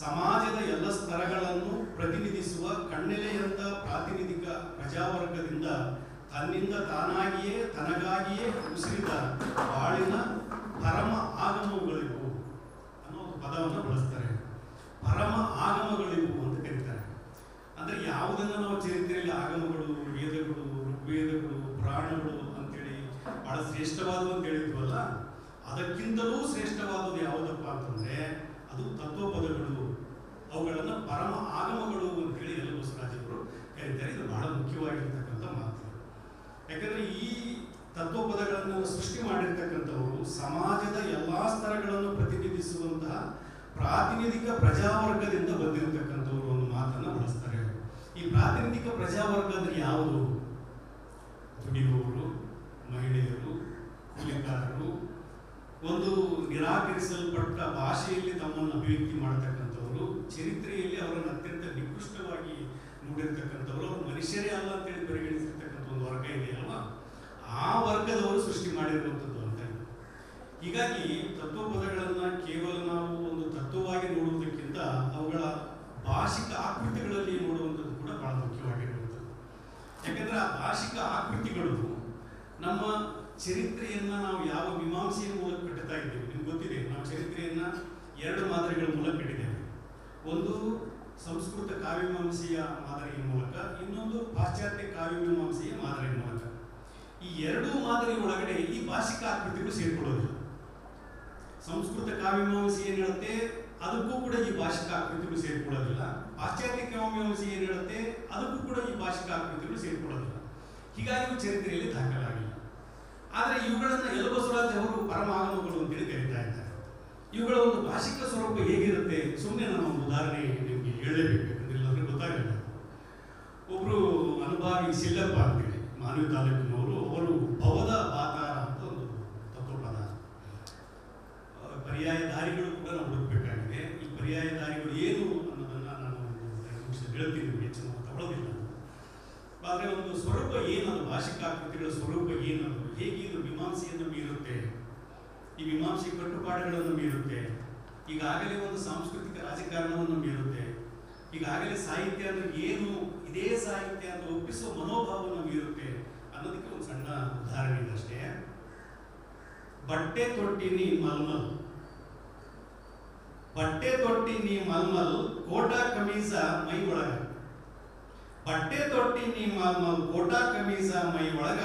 ಸಮಾಜದ ಎಲ್ಲ ಸ್ತರಗಳನ್ನು ಪ್ರತಿನಿಧಿಸುವ ಕಣ್ಣೆಲೆಯಂತ ಪ್ರಾತಿನಿಧಿಕ ಪ್ರಜಾವರ್ಗದಿಂದ ತನ್ನಿಂದ ತಾನಾಗಿಯೇ ತನಗಾಗಿಯೇ ಉಸಿರಿದ ಬಾಳಿನ ಪರಮ ಆಗಮಗಳಿವು ಅನ್ನೋ ಒಂದು ಪದವನ್ನು ಬಳಸ್ತಾರೆ. ಪರಮ ಆಗಮಗಳಿವು ಅಂತ ಕರೀತಾರೆ. ಅಂದ್ರೆ ಯಾವುದನ್ನು ನಾವು ಚರಿತ್ರೆಯಲ್ಲಿ ಆಗಮಗಳು, ವೇದಗಳು, ಋಗ್ವೇದಗಳು, ಪುರಾಣಗಳು ಅಂತೇಳಿ ಬಹಳ ಶ್ರೇಷ್ಠವಾದವು ಅಂತ ಹೇಳಿದ್ವಲ್ಲ, ಅದಕ್ಕಿಂತಲೂ ಶ್ರೇಷ್ಠವಾದದ್ದು ಯಾವುದಪ್ಪ ಅಂತಂದ್ರೆ ಅದು ತತ್ವಪದಗಳು. ಅವುಗಳನ್ನು ಪರಮ ಆಗಮಗಳು ಅಂತೇಳಿ ಎಲ್ ಬಸವರಾಜ್ ಅವರು ಕರೀತಾರೆ. ಇದು ಬಹಳ ಮುಖ್ಯವಾಗಿರ್ತಕ್ಕಂಥ ಮಾತು. ಯಾಕಂದ್ರೆ ಈ ತತ್ವಪದಗಳನ್ನು ಸೃಷ್ಟಿ ಮಾಡಿರ್ತಕ್ಕಂಥವರು ಸಮಾಜದ ಎಲ್ಲಾ ಸ್ತರಗಳನ್ನು ಪ್ರತಿನಿಧಿಸುವಂತಹ ಪ್ರಾತಿನಿಧಿಕ ಪ್ರಜಾವರ್ಗದಿಂದ ಬಂದಿರತಕ್ಕಂಥವ್ರು ಒಂದು ಮಾತನ್ನು ಬಳಸ್ತಾರೆ. ಈ ಪ್ರಾತಿನಿಧಿಕ ಪ್ರಜಾವರ್ಗ ಅಂದ್ರೆ ಯಾವುದು? ದುಡಿಯುವವರು, ಮಹಿಳೆಯರು, ಕೂಲಿಕಾರರು, ಒಂದು ನಿರಾಕರಿಸಲ್ಪಟ್ಟ ಭಾಷೆಯಲ್ಲಿ ತಮ್ಮನ್ನು ಅಭಿವ್ಯಕ್ತಿ ಮಾಡತಕ್ಕಂಥವರು, ಚರಿತ್ರೆಯಲ್ಲಿ ಅವರನ್ನು ಅತ್ಯಂತ ನಿಕೃಷ್ಟವಾಗಿ ನೋಡಿರ್ತಕ್ಕಂಥವ್ರು, ಅವರು ಮನುಷ್ಯರೇ ಅಲ್ಲ ಅಂತೇಳಿ ಪರಿಗಣಿಸಿರ್ತಕ್ಕಂಥ ಒಂದು ವರ್ಗ ಇದೆಯಲ್ವಾ, ಆ ವರ್ಗದವರು ಸೃಷ್ಟಿ ಮಾಡಿರುವಂಥದ್ದು ಅಂತ. ಹೀಗಾಗಿ ತತ್ವಪದಗಳನ್ನು ಕೇವಲ ನಾವು ಒಂದು ತತ್ವವಾಗಿ ನೋಡುವುದಕ್ಕಿಂತ ಅವುಗಳ ಭಾಷಿಕ ಆಕೃತಿಗಳಲ್ಲಿ ನೋಡುವಂಥದ್ದು ಕೂಡ ಬಹಳ ಮುಖ್ಯವಾಗಿರುವಂಥದ್ದು. ಯಾಕಂದ್ರೆ ಆ ಭಾಷಿಕ ಆಕೃತಿಗಳು ನಮ್ಮ ಚರಿತ್ರೆಯನ್ನ ನಾವು ಯಾವ ಮೀಮಾಂಸೆಯ ಮೂಲಕ ಕಟ್ಟುತ್ತಾ ಇದ್ದೇವೆ. ನಿಮ್ಗೆ ಗೊತ್ತಿದೆ, ನಾವು ಚರಿತ್ರೆಯನ್ನ 2 ಮಾದರಿಗಳ ಮೂಲಕ ಕಟ್ಟಿದ್ದೇವೆ. ಒಂದು ಸಂಸ್ಕೃತ ಕಾವ್ಯಮೀಮಾಂಸೆಯ ಮಾದರಿಯ ಮೂಲಕ, ಇನ್ನೊಂದು ಪಾಶ್ಚಾತ್ಯ ಕಾವ್ಯಮೀಮಾಂಸೆಯ ಮಾದರಿಯ ಮೂಲಕ. ಈ 2 ಮಾದರಿ ಒಳಗಡೆ ಈ ಭಾಷಿಕ ಆಕೃತಿಗಳು ಸೇರ್ಕೊಳ್ಳೋದಿಲ್ಲ. ಸಂಸ್ಕೃತ ಕಾವ್ಯಮೀಮಾಂಸೆ ಏನ್ ಹೇಳುತ್ತೆ ಅದಕ್ಕೂ ಕೂಡ ಈ ಭಾಷಿಕ ಆಕೃತಿಗಳು ಸೇರ್ಕೊಳ್ಳೋದಿಲ್ಲ. ಪಾಶ್ಚಾತ್ಯ ಕಾವ್ಯಮೀಮಾಂಸೆ ಏನ್ ಹೇಳುತ್ತೆ ಅದಕ್ಕೂ ಕೂಡ ಈ ಭಾಷಿಕ ಆಕೃತಿಗಳು ಸೇರ್ಕೊಳ್ಳೋದಿಲ್ಲ. ಹೀಗಾಗಿ ಇವು ಚರಿತ್ರೆಯಲ್ಲಿ ದಾಖಲಾಗಿಲ್ಲ. ಆದರೆ ಇವುಗಳನ್ನು ಎಲ್ ಬಸವರಾಜ್ ಅವರು ಪರಮ ಆಗಮಗಳು ಅಂತೇಳಿ ಕರೀತಾ ಇದ್ದಾರೆ. ಇವುಗಳ ಒಂದು ಭಾಷಿಕ ಸ್ವರೂಪ ಹೇಗಿರುತ್ತೆ? ಸುಮ್ಮನೆ ನಾನು ಒಂದು ಉದಾಹರಣೆ ನಿಮಗೆ ಹೇಳಲೇಬೇಕು, ಯಾಕಂದ್ರೆ ಇಲ್ಲಾಂದ್ರೆ ಗೊತ್ತಾಗಲ್ಲ. ಒಬ್ರು ಅನುಭವಿ ಸಿಲ್ಲಪ್ಪ ಅಂತೇಳಿ ಮಾನವಿ ತಾಲೂಕಿನವರು, ಅವರು ಭವದ ಬಾತಾರ ಅಂತ ಒಂದು ತತ್ವಪದ, ಪರ್ಯಾಯ ದಾರಿಗಳು ಕೂಡ ನಾವು ಹುಡುಕಬೇಕಾಗಿದೆ. ಈ ಪರ್ಯಾಯ ದಾರಿಗಳು ಏನು ಅನ್ನೋದನ್ನ ನಾನು ಒಂದು 2 ನಿಮಿಷ ಹೇಳ್ತೀನಿ, ಹೆಚ್ಚು ತಗೊಳ್ಳೋದಿಲ್ಲ. ಆದರೆ ಒಂದು ಸ್ವರೂಪ ಏನದು, ಭಾಷಿಕ ಆಕೃತಿಗಳ ಸ್ವರೂಪ ಏನದು, ಹೇಗೆ ಇದು ಮೀಮಾಂಸೆಯನ್ನು ಮೀರುತ್ತೆ, ಈ ಮೀಮಾಂಸೆ ಕಟ್ಟುಪಾಡುಗಳನ್ನು ಮೀರುತ್ತೆ, ಈಗಾಗಲೇ ಒಂದು ಸಾಂಸ್ಕೃತಿಕ ರಾಜಕಾರಣವನ್ನು ಮೀರುತ್ತೆ, ಈಗಾಗಲೇ ಸಾಹಿತ್ಯ ಅಂದ್ರೆ ಏನು, ಇದೇ ಸಾಹಿತ್ಯ ಅಂತ ಒಪ್ಪಿಸುವ ಮನೋಭಾವವನ್ನು ಮೀರುತ್ತೆ ಅನ್ನೋದಕ್ಕೆ ಒಂದು ಸಣ್ಣ ಉದಾಹರಣೆ ಇದೆ ಅಷ್ಟೇ. ಬಟ್ಟೆ ತೊಟ್ಟಿನಿ ಮಲ್ಮಲ್, ಬಟ್ಟೆ ತೊಟ್ಟಿನಿ ಮಲ್ಮಲ್, ಕೋಟಾ ಕಮೀಸ ಮೈ ಒಳಗ. ಬಟ್ಟೆ ತೊಟ್ಟಿನಿ ಮಲ್ಮಲ್, ಕೋಟಾ ಕಮೀಸ ಮೈ ಒಳಗ,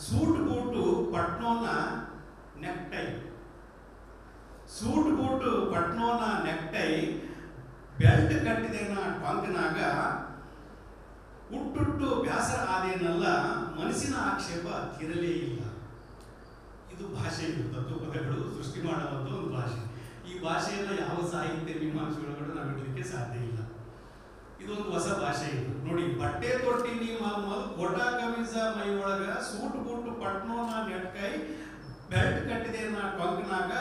ಸೂಟ್ ಬೂಟು ಪಟ್ನೋನ ನೆಕ್ಟೈ. ಸೂಟ್ ಬೂಟು ಪಟ್ನೋನ ನೆಕ್ಟೈ, ಬೆಲ್ಟ್ ಕಟ್ಟಿದೇನ ಟ್ವಾಂಕ್ನಾಗ, ಹುಟ್ಟುಟ್ಟು ಬ್ಯಾಸರ ಆದೇನಲ್ಲ, ಮನಸ್ಸಿನ ಆಕ್ಷೇಪ ತಿರಲೇ ಇಲ್ಲ. ಇದು ಭಾಷೆ, ಇದು ತತ್ವಪದಗಳು ಸೃಷ್ಟಿ ಮಾಡುವಂಥ ಒಂದು ಭಾಷೆ. ಈ ಭಾಷೆಯನ್ನು ಯಾವ ಸಾಹಿತ್ಯ ಮೀಮಾಂಸೆ ಒಳಗಡೆ ನಾವು ಇಡಲಿಕ್ಕೆ ಸಾಧ್ಯ ಇಲ್ಲ. ಇದೊಂದು ಹೊಸ ಭಾಷೆ ಇದು ನೋಡಿ. ಬಟ್ಟೆ ತೊಟ್ಟಿನಿ ಮಲ್ಮಲ್, ಕೋಟಾ ಕಮೀಸ ಮೈ ಒಳಗ, ಸೂಟ್ ಬೂಟು ಪಟ್ನೋನ ನೆಟ್ಕೈ, ಬೆಲ್ಟ್ ಕಟ್ಟಿದೇನ ಟ್ವಾಂಕ್ನಾಗ,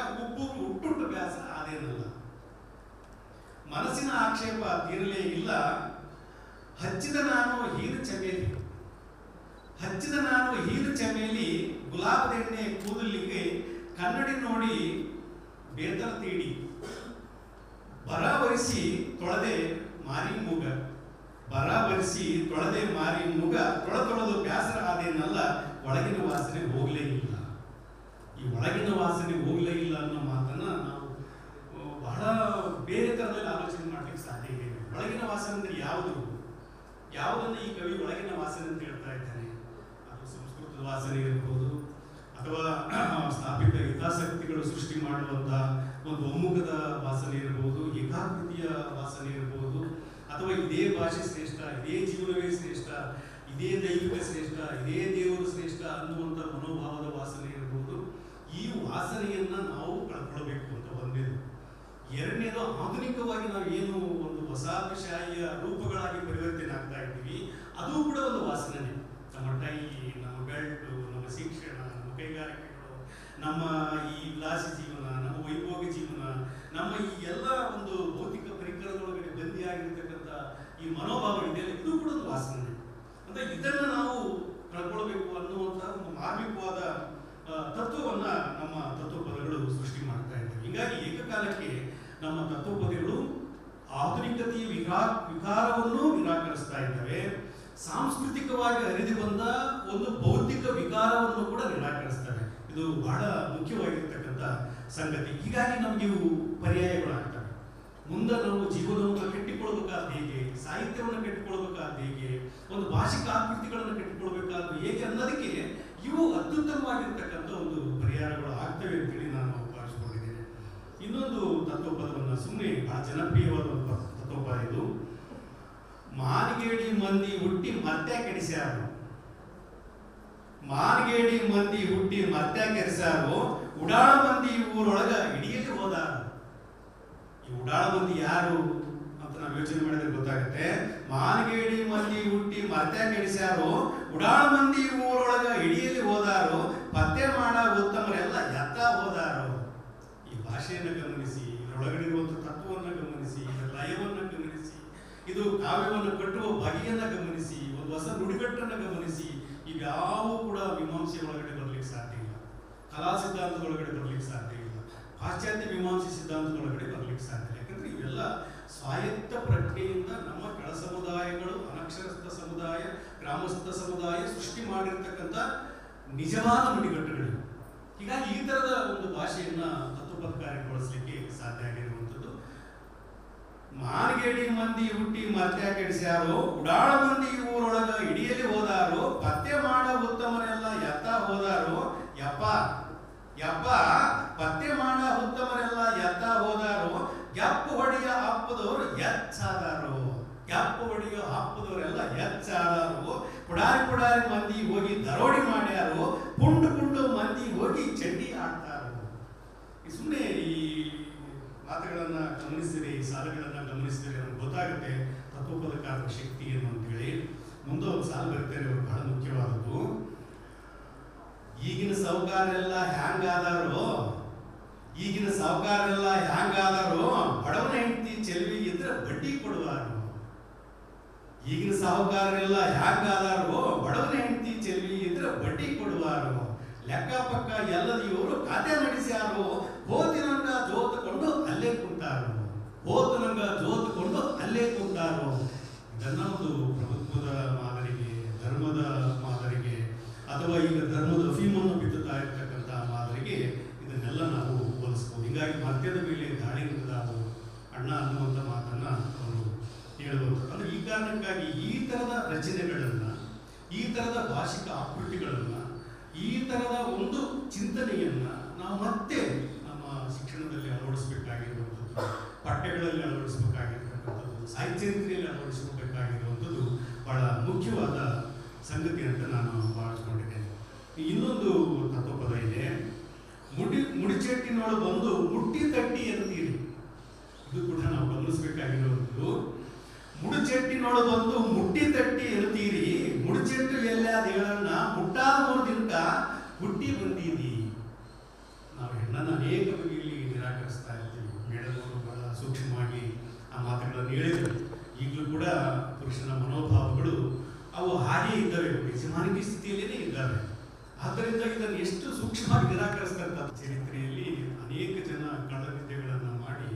ಹುಟ್ಟುಟ್ಟು ಬ್ಯಾಸರ ಆದೇನಲ್ಲ, ಮನಸ್ಸಿನ ಆಕ್ಷೇಪ ತೀರಲೇ ಇಲ್ಲ. ಹಚ್ಚಿದ ನಾನು ಹೀರು ಚಮೇಲಿ, ಹಚ್ಚಿದ ನಾನು ಹೀರು ಚಮೇಲಿ, ಗುಲಾಬದೆಣ್ಣೆ ಕೂದಲಿಗೆ ಕನ್ನಡಿ ನೋಡಿ ಬೇತರ ತೀಡಿ, ಬರಾವರಿಸಿ ತೊಳೆದೆ ಮಾರಿ ಮೂಗ, ಬರಾವರಿಸಿ ತೊಳೆದೆ ಮಾರಿ ಮೂಗ, ತೊಳೆದು ಬ್ಯಾಸರ ಆದೇನಲ್ಲ, ಒಳಗಿನ ವಾಸನೆ ಹೋಗ್ಲೇ ಇಲ್ಲ. ಈ ಒಳಗಿನ ವಾಸನೆ ಹೋಗ್ಲೇ ಇಲ್ಲ ಅನ್ನೋ ಮಾತನ್ನ ನಾವು ಬಹಳ ಬೇರೆ ತರದಲ್ಲಿ ಆಲೋಚನೆ ಮಾಡ್ಲಿಕ್ಕೆ ಸಾಧ್ಯ ಇದೆ. ಯಾವುದನ್ನು ಈ ಕವಿ ಒಳಗಿನ ವಾಸನೆ ಅಂತ ಹೇಳ್ತಾ ಇದ್ದಾನೆ? ಅದು ಸಂಸ್ಕೃತದ ವಾಸನೆ ಇರಬಹುದು, ಅಥವಾ ಸ್ಥಾಪಿತ ಹಿತಾಸಕ್ತಿಗಳು ಸೃಷ್ಟಿ ಮಾಡುವಂತಹ ಒಂದು ಒಮ್ಮುಖದ ವಾಸನೆ ಇರಬಹುದು, ಏಕಾಕೃತಿಯ ವಾಸನೆ ಇರಬಹುದು, ಅಥವಾ ಇದೇ ಭಾಷೆ ಶ್ರೇಷ್ಠ, ಇದೇ ಜೀವನವೇ ಶ್ರೇಷ್ಠ, ಇದೇ ದೈವಿಕ ಶ್ರೇಷ್ಠ, ಇದೇ ದೇವರು ಶ್ರೇಷ್ಠ ಅನ್ನುವಂಥ ಮನೋಭಾವದ ವಾಸನೆ ಇರಬಹುದು. ಈ ವಾಸನೆಯನ್ನ ನಾವು ಕಳ್ಕೊಳ್ಬೇಕು ಅಂತ ಒಂದೇದು. ಎರಡನೇದು, ಆಧುನಿಕವಾಗಿ ನಾವು ಏನು ಒಂದು ವಸಾಹತುಶಾಹಿಯ ರೂಪಗಳಾಗಿ ಪರಿವರ್ತನೆ ಆಗ್ತಾ ಇದ್ದೀವಿ, ಅದು ಕೂಡ ಒಂದು ವಾಸನೆ. ನಮ್ಮ ಟೈ, ನಮ್ಮ ಬೆಲ್ಟು, ನಮ್ಮ ಶಿಕ್ಷಣ, ನಮ್ಮ ಕೈಗಾರಿಕೆಗಳು, ನಮ್ಮ ಈ ವಿಲಾಸಿ ಜೀವನ, ನಮ್ಮ ವೈಭೋಗ ಜೀವನ, ನಮ್ಮ ಈ ಎಲ್ಲ ಒಂದು ಭೌತಿಕ ಪರಿಕರದೊಳಗಡೆ ಬಂದಿಯಾಗಿರ್ತಕ್ಕಂಥ ಈ ಮನೋಭಾವ ಇದೆಯಲ್ಲ, ಇದು ಕೂಡ ಒಂದು ವಾಸನೆ. ಅಂದ್ರೆ ಇದನ್ನು ನಾವು ಕಳ್ಕೊಳ್ಬೇಕು ಅನ್ನುವಂಥ ಒಂದು ಮಾರ್ಮಿಕವಾದ ತತ್ವವನ್ನ ನಮ್ಮ ತತ್ವಪದಗಳು ಸೃಷ್ಟಿ ಮಾಡ್ತಾ ಇದ್ದಾವೆ. ಹೀಗಾಗಿ ಏಕಕಾಲಕ್ಕೆ ನಮ್ಮ ತತ್ವಪದಗಳು ಆಧುನಿಕತೆಯ ವಿಕಾರವನ್ನು ನಿರಾಕರಿಸ್ತಾ ಇದ್ದಾವೆ, ಸಾಂಸ್ಕೃತಿಕವಾಗಿ ಹರಿದು ಬಂದ ಒಂದು ಬೌದ್ಧಿಕ ವಿಕಾರವನ್ನು ಕೂಡ ನಿರಾಕರಿಸ್ತವೆ. ಇದು ಬಹಳ ಮುಖ್ಯವಾಗಿರ್ತಕ್ಕಂಥ ಸಂಗತಿ. ಹೀಗಾಗಿ ನಮ್ಗೆ ಇವು ಪರ್ಯಾಯಗಳಾಗ್ತವೆ. ಮುಂದೆ ನಾವು ಜೀವನವನ್ನು ಕಟ್ಟಿಕೊಳ್ಬೇಕಾದ ಹೇಗೆ, ಸಾಹಿತ್ಯವನ್ನು ಕಟ್ಟಿಕೊಳ್ಬೇಕಾದ ಹೇಗೆ, ಒಂದು ಭಾಷಿಕ ಆಕೃತಿಗಳನ್ನು ಕಟ್ಟಿಕೊಳ್ಬೇಕಾದ ಹೇಗೆ ಅನ್ನೋದಕ್ಕೆ ಇವು ಅತ್ಯುತ್ತಮವಾಗಿರ್ತಕ್ಕಂಥ ಒಂದು ಪರಿಹಾರಗಳು ಆಗ್ತವೆ ಅಂತೇಳಿ ನಾನು ಭಾವಿಸಿಕೊಂಡಿದ್ದೇನೆ. ಇನ್ನೊಂದು ತತ್ವಪದವನ್ನು, ಸುಮ್ಮನೆ ಬಹಳ ಜನಪ್ರಿಯವಾದ ಒಂದು ತತ್ವಪದ ಇದು. ಮಾನಗೇಡಿ ಮಂದಿ ಹುಟ್ಟಿ ಮರ್ತ್ಯ ಕೆಡಿಸ್ಯಾರು, ಮಾನಗೇಡಿ ಮಂದಿ ಹುಟ್ಟಿ ಮರ್ತ್ಯ ಕೆಡಿಸ್ಯಾರು, ಉಡಾಳ ಮಂದಿ ಊರೊಳಗ ಇಡಿಯಲ್ಲಿ ಹೋದಾರು. ಈ ಉಡಾಳ ಮಂದಿ ಯಾರು ಅಂತ ನಾವು ಯೋಚನೆ ಮಾಡಿದ್ರೆ ಗೊತ್ತಾಗುತ್ತೆ. ಮಾನಗೇಡಿ ಮಂದಿ ಹುಟ್ಟಿ ಮರ್ತ್ಯ ಕೆಡಿಸ್ಯಾರು, ಉಡಾಳ ಮಂದಿ ಊರೊಳಗ ಇಡಿಯಲ್ಲಿ ಹೋದಾರು, ಪತ್ತೆ ಮಾಡ ಉತ್ತಮರೆಲ್ಲ ಎತ್ತ ಹೋದಾರು. ಈ ಭಾಷೆಯನ್ನು ಗಮನಿಸಿ, ಇದರೊಳಗಡೆ ಇರುವಂತಹ ತತ್ವವನ್ನು ಗಮನಿಸಿ, ಇದರ ಲಯವನ್ನು ಗಮನಿಸಿ, ಇದು ಕಾವ್ಯವನ್ನು ಕಟ್ಟುವ ಬಗೆಯನ್ನು ಗಮನಿಸಿ, ಒಂದು ಹೊಸ ನುಡಿಗಟ್ಟನ್ನು ಗಮನಿಸಿ, ಇವ್ಯಾವು ಕೂಡ ಮೀಮಾಂಸೆ ಒಳಗಡೆ ಬರ್ಲಿಕ್ಕೆ ಸಾಧ್ಯ ಇಲ್ಲ, ಕಲಾ ಸಿದ್ಧಾಂತದೊಳಗಡೆ ಬರ್ಲಿಕ್ಕೆ ಸಾಧ್ಯ ಇಲ್ಲ, ಪಾಶ್ಚಾತ್ಯ ಮೀಮಾಂಸೆ ಸಿದ್ಧಾಂತದೊಳಗಡೆ ಬರ್ಲಿಕ್ಕೆ ಸಾಧ್ಯ ಇಲ್ಲ. ಯಾಕಂದ್ರೆ ಇವೆಲ್ಲ ಸ್ವಾಯತ್ತ ಪ್ರಜ್ಞೆಯಿಂದ ನಮ್ಮ ಕೆಳ ಸಮುದಾಯಗಳು, ಅನಕ್ಷರಸ್ಥ ಸಮುದಾಯ, ಗ್ರಾಮಸ್ಥ ಸಮುದಾಯ ಸೃಷ್ಟಿ ಮಾಡಿರ್ತಕ್ಕಂಥ ನಿಜವಾದ ನುಡಿಗಟ್ಟುಗಳು. ಹೀಗಾಗಿ ಈ ತರದ ಒಂದು ಭಾಷೆಯನ್ನ ತತ್ವಪದಕಾರಗೊಳಿಸಲಿಕ್ಕೆ ಸಾಧ್ಯ ಆಗಿರುವಂಥದ್ದು. ಮಾನಗೇಡಿ ಮಂದಿ ಹುಟ್ಟಿ ಮರ್ತ್ಯ ಕೆಡಿಸ್ಯಾರೋ, ಉಡಾಳ ಮಂದಿ ಊರೊಳಗ ಇಡಿಯಲ್ಲಿ ಹೋದಾರೋ, ಪತ್ತೆ ಮಾಡ ಉತ್ತಮರೆಲ್ಲ ಎತ್ತ ಹೋದಾರೋ. ಯಪ್ಪ ಯಪ್ಪ ಪತ್ತೆ ಮಾಡ ಉತ್ತಮರೆಲ್ಲ ಎತ್ತ ಹೋದಾರೋ, ಗ್ಯಾಪ್ ಹೊಡೆಯ ಹಾಪದವರು ಎಚ್ಚಾದಾರೋ, ಗ್ಯಾಪ್ ಹೊಡೆಯ ಹಾಪದವರೆಲ್ಲ ಎಚ್ಚಾದಾರೋ. ಪುಡಾರಿ ಪುಡಾರಿ ಮಂದಿ ಹೋಗಿ ದರೋಡಿ ಮಾಡ್ಯಾರೋ, ಪುಂಡು ಪುಂಡು ಮಂದಿ ಹೋಗಿ ಚಂಡಿ ಆಡ್ತಾರೋ. ಸುಮ್ಮನೆ ಈ ಮಾತುಗಳನ್ನ ಗಮನಿಸಿದರೆ, ಈ ಸಾಲುಗಳನ್ನ ಗಮನಿಸಿದರೆ ನಮ್ಗೆ ಗೊತ್ತಾಗುತ್ತೆ ತತ್ವಪದಕಾರರ ಶಕ್ತಿ ಏನು ಅಂತೇಳಿ. ಮುಂದೆ ಒಂದು ಸಾಲು ಬರ್ತೇನೆ, ಅವರು ಬಹಳ ಮುಖ್ಯವಾದದ್ದು. ಈಗಿನ ಸಾಹುಕಾರರೆಲ್ಲ ಹ್ಯಾಂಗಾದಾರೋ, ಈಗಿನ ಸಾಹುಕಾರರೆಲ್ಲ ಹ್ಯಾಂಗಾದಾರೋ, ಬಡವನ ಹೆಂಡತಿ ಚೆಲುವಿ ಇದ್ರೆ ಬಡ್ಡಿ ಕೊಡುವಾರು. ಈಗಿನ ಸಾಹುಕಾರರೆಲ್ಲ ಹ್ಯಾಂಗಾದಾರೋ, ಬಡವನ ಹೆಂಡತಿ ಚೆಲುವಿ ಇದ್ರೆ ಬಡ್ಡಿ ಕೊಡುವಾರು. ಲೆಕ್ಕ ಪಕ್ಕ ಎಲ್ಲದ ಇವರು ಖಾತೆ ನಡೆಸ್ಯಾರು, ಹೋತಿನಂಗ ಜೋತುಕೊಂಡು ಅಲ್ಲೇ ಕುಂತಾರು, ಹೋತನಂಗ ಜೋತುಕೊಂಡು ಅಲ್ಲೇ ಕುಂತಾರು. ಇದನ್ನ ಒಂದು ಪ್ರಭುತ್ವದ ಮಾದರಿಗೆ, ಧರ್ಮದ ಮಾದರಿಗೆ, ಅಥವಾ ಈಗ ಧರ್ಮದ ಅಫೀಮನ್ನು ಬಿತ್ತುತ್ತಾ ಇರ್ತಕ್ಕಂಥ ಮಾದರಿಗೆ ಇದನ್ನೆಲ್ಲ ನಾವು ಹೋಲಿಸ್ಬೋದು. ಹೀಗಾಗಿ ಮದ್ಯದ ಮೇಲೆ ದಾಳಿ ನಡೆದಾವು ಅಣ್ಣ ಅನ್ನುವಂಥ ಮಾತನ್ನ ಅವರು ಹೇಳುವಂಥದ್ದು. ಅಂದ್ರೆ ಈ ಕಾರಣಕ್ಕಾಗಿ ಈ ತರದ ರಚನೆಗಳನ್ನ, ಈ ತರದ ಭಾಷಿಕ ಆಕೃತಿಗಳನ್ನ, ಈ ತರದ ಒಂದು ಚಿಂತನೆಯನ್ನ ನಾವು ಮತ್ತೆ ನಮ್ಮ ಶಿಕ್ಷಣದಲ್ಲಿ ಅಳವಡಿಸಬೇಕಾಗಿರುವಂಥದ್ದು, ಪಠ್ಯಗಳಲ್ಲಿ ಅಳವಡಿಸಬೇಕಾಗಿರ್ತಕ್ಕಂಥದ್ದು, ಸಾಹಿತ್ಯದಲ್ಲಿ ಅಳವಡಿಸಬೇಕಾಗಿರುವಂಥದ್ದು ಬಹಳ ಮುಖ್ಯವಾದ ಸಂಗತಿ ಅಂತ ನಾನು ಭಾವಿಸ್ಕೊಂಡಿದ್ದೇನೆ. ಇನ್ನೊಂದು ತತ್ವಪದ ಇದೆ, ಮುಡಿಚೆಟ್ಟಿನೊಳು ಬಂದು ಮುಟ್ಟಿ ತಟ್ಟಿ ಅಂತೀರಿ. ಇದು ಕೂಡ ನಾವು ಗಮನಿಸಬೇಕಾಗಿರುವಂಥದ್ದು. ಮುಡಿಚೆಟ್ಟಿನೊಳು ಬಂದು ಮುಟ್ಟಿ ತಟ್ಟಿ ಇರ್ತೀರಿ, ಮುಡಿಚೆಟ್ಟು ಎಲ್ಲಾದ ಹೇಳನ್ನ ಮುಟ್ಟಾದ 3 ದಿನಕ್ಕ ಹುಟ್ಟಿ ಬಂದೀರಿ. ನಾವು ಹೆಣ್ಣನ್ನು ಅನೇಕ ಬಗೆಯಲ್ಲಿ ನಿರಾಕರಿಸ್ತಾ ಇರ್ತೀವಿ. ಮೇಡದವರು ಬಹಳ ಸೂಕ್ಷ್ಮವಾಗಿ ಆ ಮಾತುಗಳನ್ನು ಹೇಳಿದರು. ಈಗಲೂ ಕೂಡ ಪುರುಷನ ಮನೋಭಾವಗಳು ಅವು ಹಾಗೆ ಇದ್ದಾವೆ, ಯಜಮಾನಿಕೆ ಸ್ಥಿತಿಯಲ್ಲೇ ಇದ್ದಾವೆ. ಆದ್ದರಿಂದ ಇದನ್ನು ಎಷ್ಟು ಸೂಕ್ಷ್ಮವಾಗಿ ನಿರಾಕರಿಸ್ತಕ್ಕಂಥ ಚರಿತ್ರೆಯಲ್ಲಿ ಅನೇಕ ಜನ ಕಳ್ಳವಿದ್ಯೆಗಳನ್ನು ಮಾಡಿ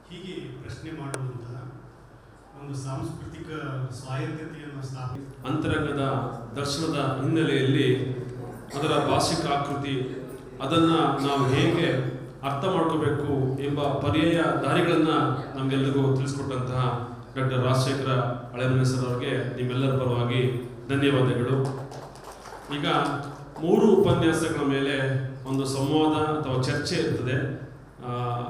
ಹೀಗೆ ಪ್ರಶ್ನೆ ಮಾಡುವಂತಹ ಒಂದು ಸಾಂಸ್ಕೃತಿಕ ಸ್ವಾಯತ್ತತೆಯನ್ನು ಸ್ಥಾಪಿಸಿ ಅಂತರಂಗದ ದರ್ಶನದ ಹಿನ್ನೆಲೆಯಲ್ಲಿ ಅದರ ಭಾಷಿಕ ಆಕೃತಿ, ಅದನ್ನು ನಾವು ಹೇಗೆ ಅರ್ಥ ಮಾಡ್ಕೋಬೇಕು ಎಂಬ ಪರ್ಯಾಯ ದಾರಿಗಳನ್ನು ನಮಗೆಲ್ಲರಿಗೂ ತಿಳಿಸ್ಕೊಟ್ಟಂತಹ ಡಾಕ್ಟರ್ ರಾಜಶೇಖರ ಹಳೆಮನೆ ಸರ್ ಅವರಿಗೆ ನಿಮ್ಮೆಲ್ಲರ ಪರವಾಗಿ ಧನ್ಯವಾದಗಳು. ಈಗ 3 ಉಪನ್ಯಾಸಗಳ ಮೇಲೆ ಒಂದು ಸಂವಾದ ಅಥವಾ ಚರ್ಚೆ ಇರ್ತದೆ.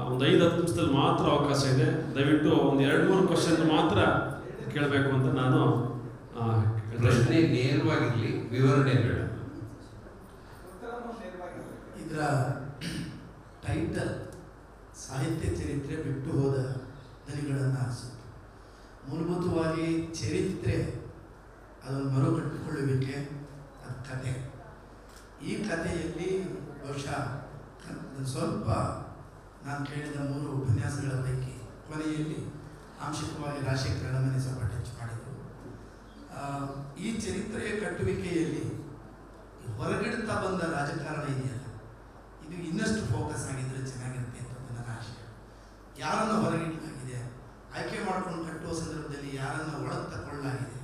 ಒಂದು 5-10 ನಿಮಿಷದಲ್ಲಿ ಮಾತ್ರ ಅವಕಾಶ ಇದೆ. ದಯವಿಟ್ಟು ಒಂದು 2-3 ಕ್ವಶನ್ ಮಾತ್ರ ಕೇಳಬೇಕು ಅಂತ ನಾನು ಪ್ರಶ್ನೆ ನೇರವಾಗಿರಲಿ, ವಿವರಣೆ ಬೇಡ. ಇದರ ಟೈಟಲ್ ಸಾಹಿತ್ಯ ಚರಿತ್ರೆ ಬಿಟ್ಟು ಹೋದ ದನಿಗಳನ್ನು ಆರಿಸುತ್ತೆ. ಮೂಲಭೂತವಾಗಿ ಚರಿತ್ರೆ ಅದನ್ನು ಮರುಕಟ್ಟಿಕೊಳ್ಳುವಿಕೆ, ಅದು ಕತೆ. ಈ ಕಥೆಯಲ್ಲಿ ಬಹುಶಃ ಸ್ವಲ್ಪ ನಾನು ಕೇಳಿದ 3 ಉಪನ್ಯಾಸಗಳ ಪೈಕಿ ಕೊನೆಯಲ್ಲಿ ಆಂಶಿಕವಾಗಿ ರಾಜಶೇಖರ ಹಳೆಮನೆ ಸ್ವಲ್ಪ ಟಚ್ ಮಾಡಿದರು. ಈ ಚರಿತ್ರೆಯ ಕಟ್ಟುವಿಕೆಯಲ್ಲಿ ಹೊರಗಿಡ್ತಾ ಬಂದ ರಾಜಕಾರಣ ಇದೆಯಲ್ಲ, ಇದು ಇನ್ನಷ್ಟು ಫೋಕಸ್ ಆಗಿದ್ರೆ ಚೆನ್ನಾಗಿರುತ್ತೆ ಅಂತ ನನ್ನ ಆಶಯ. ಯಾರನ್ನು ಹೊರಗಿಡಲಾಗಿದೆ, ಆಯ್ಕೆ ಮಾಡಿಕೊಂಡು ಕಟ್ಟುವ ಸಂದರ್ಭದಲ್ಲಿ ಯಾರನ್ನು ಒಳಗೆ ತಗೊಳ್ಳಲಾಗಿದೆ,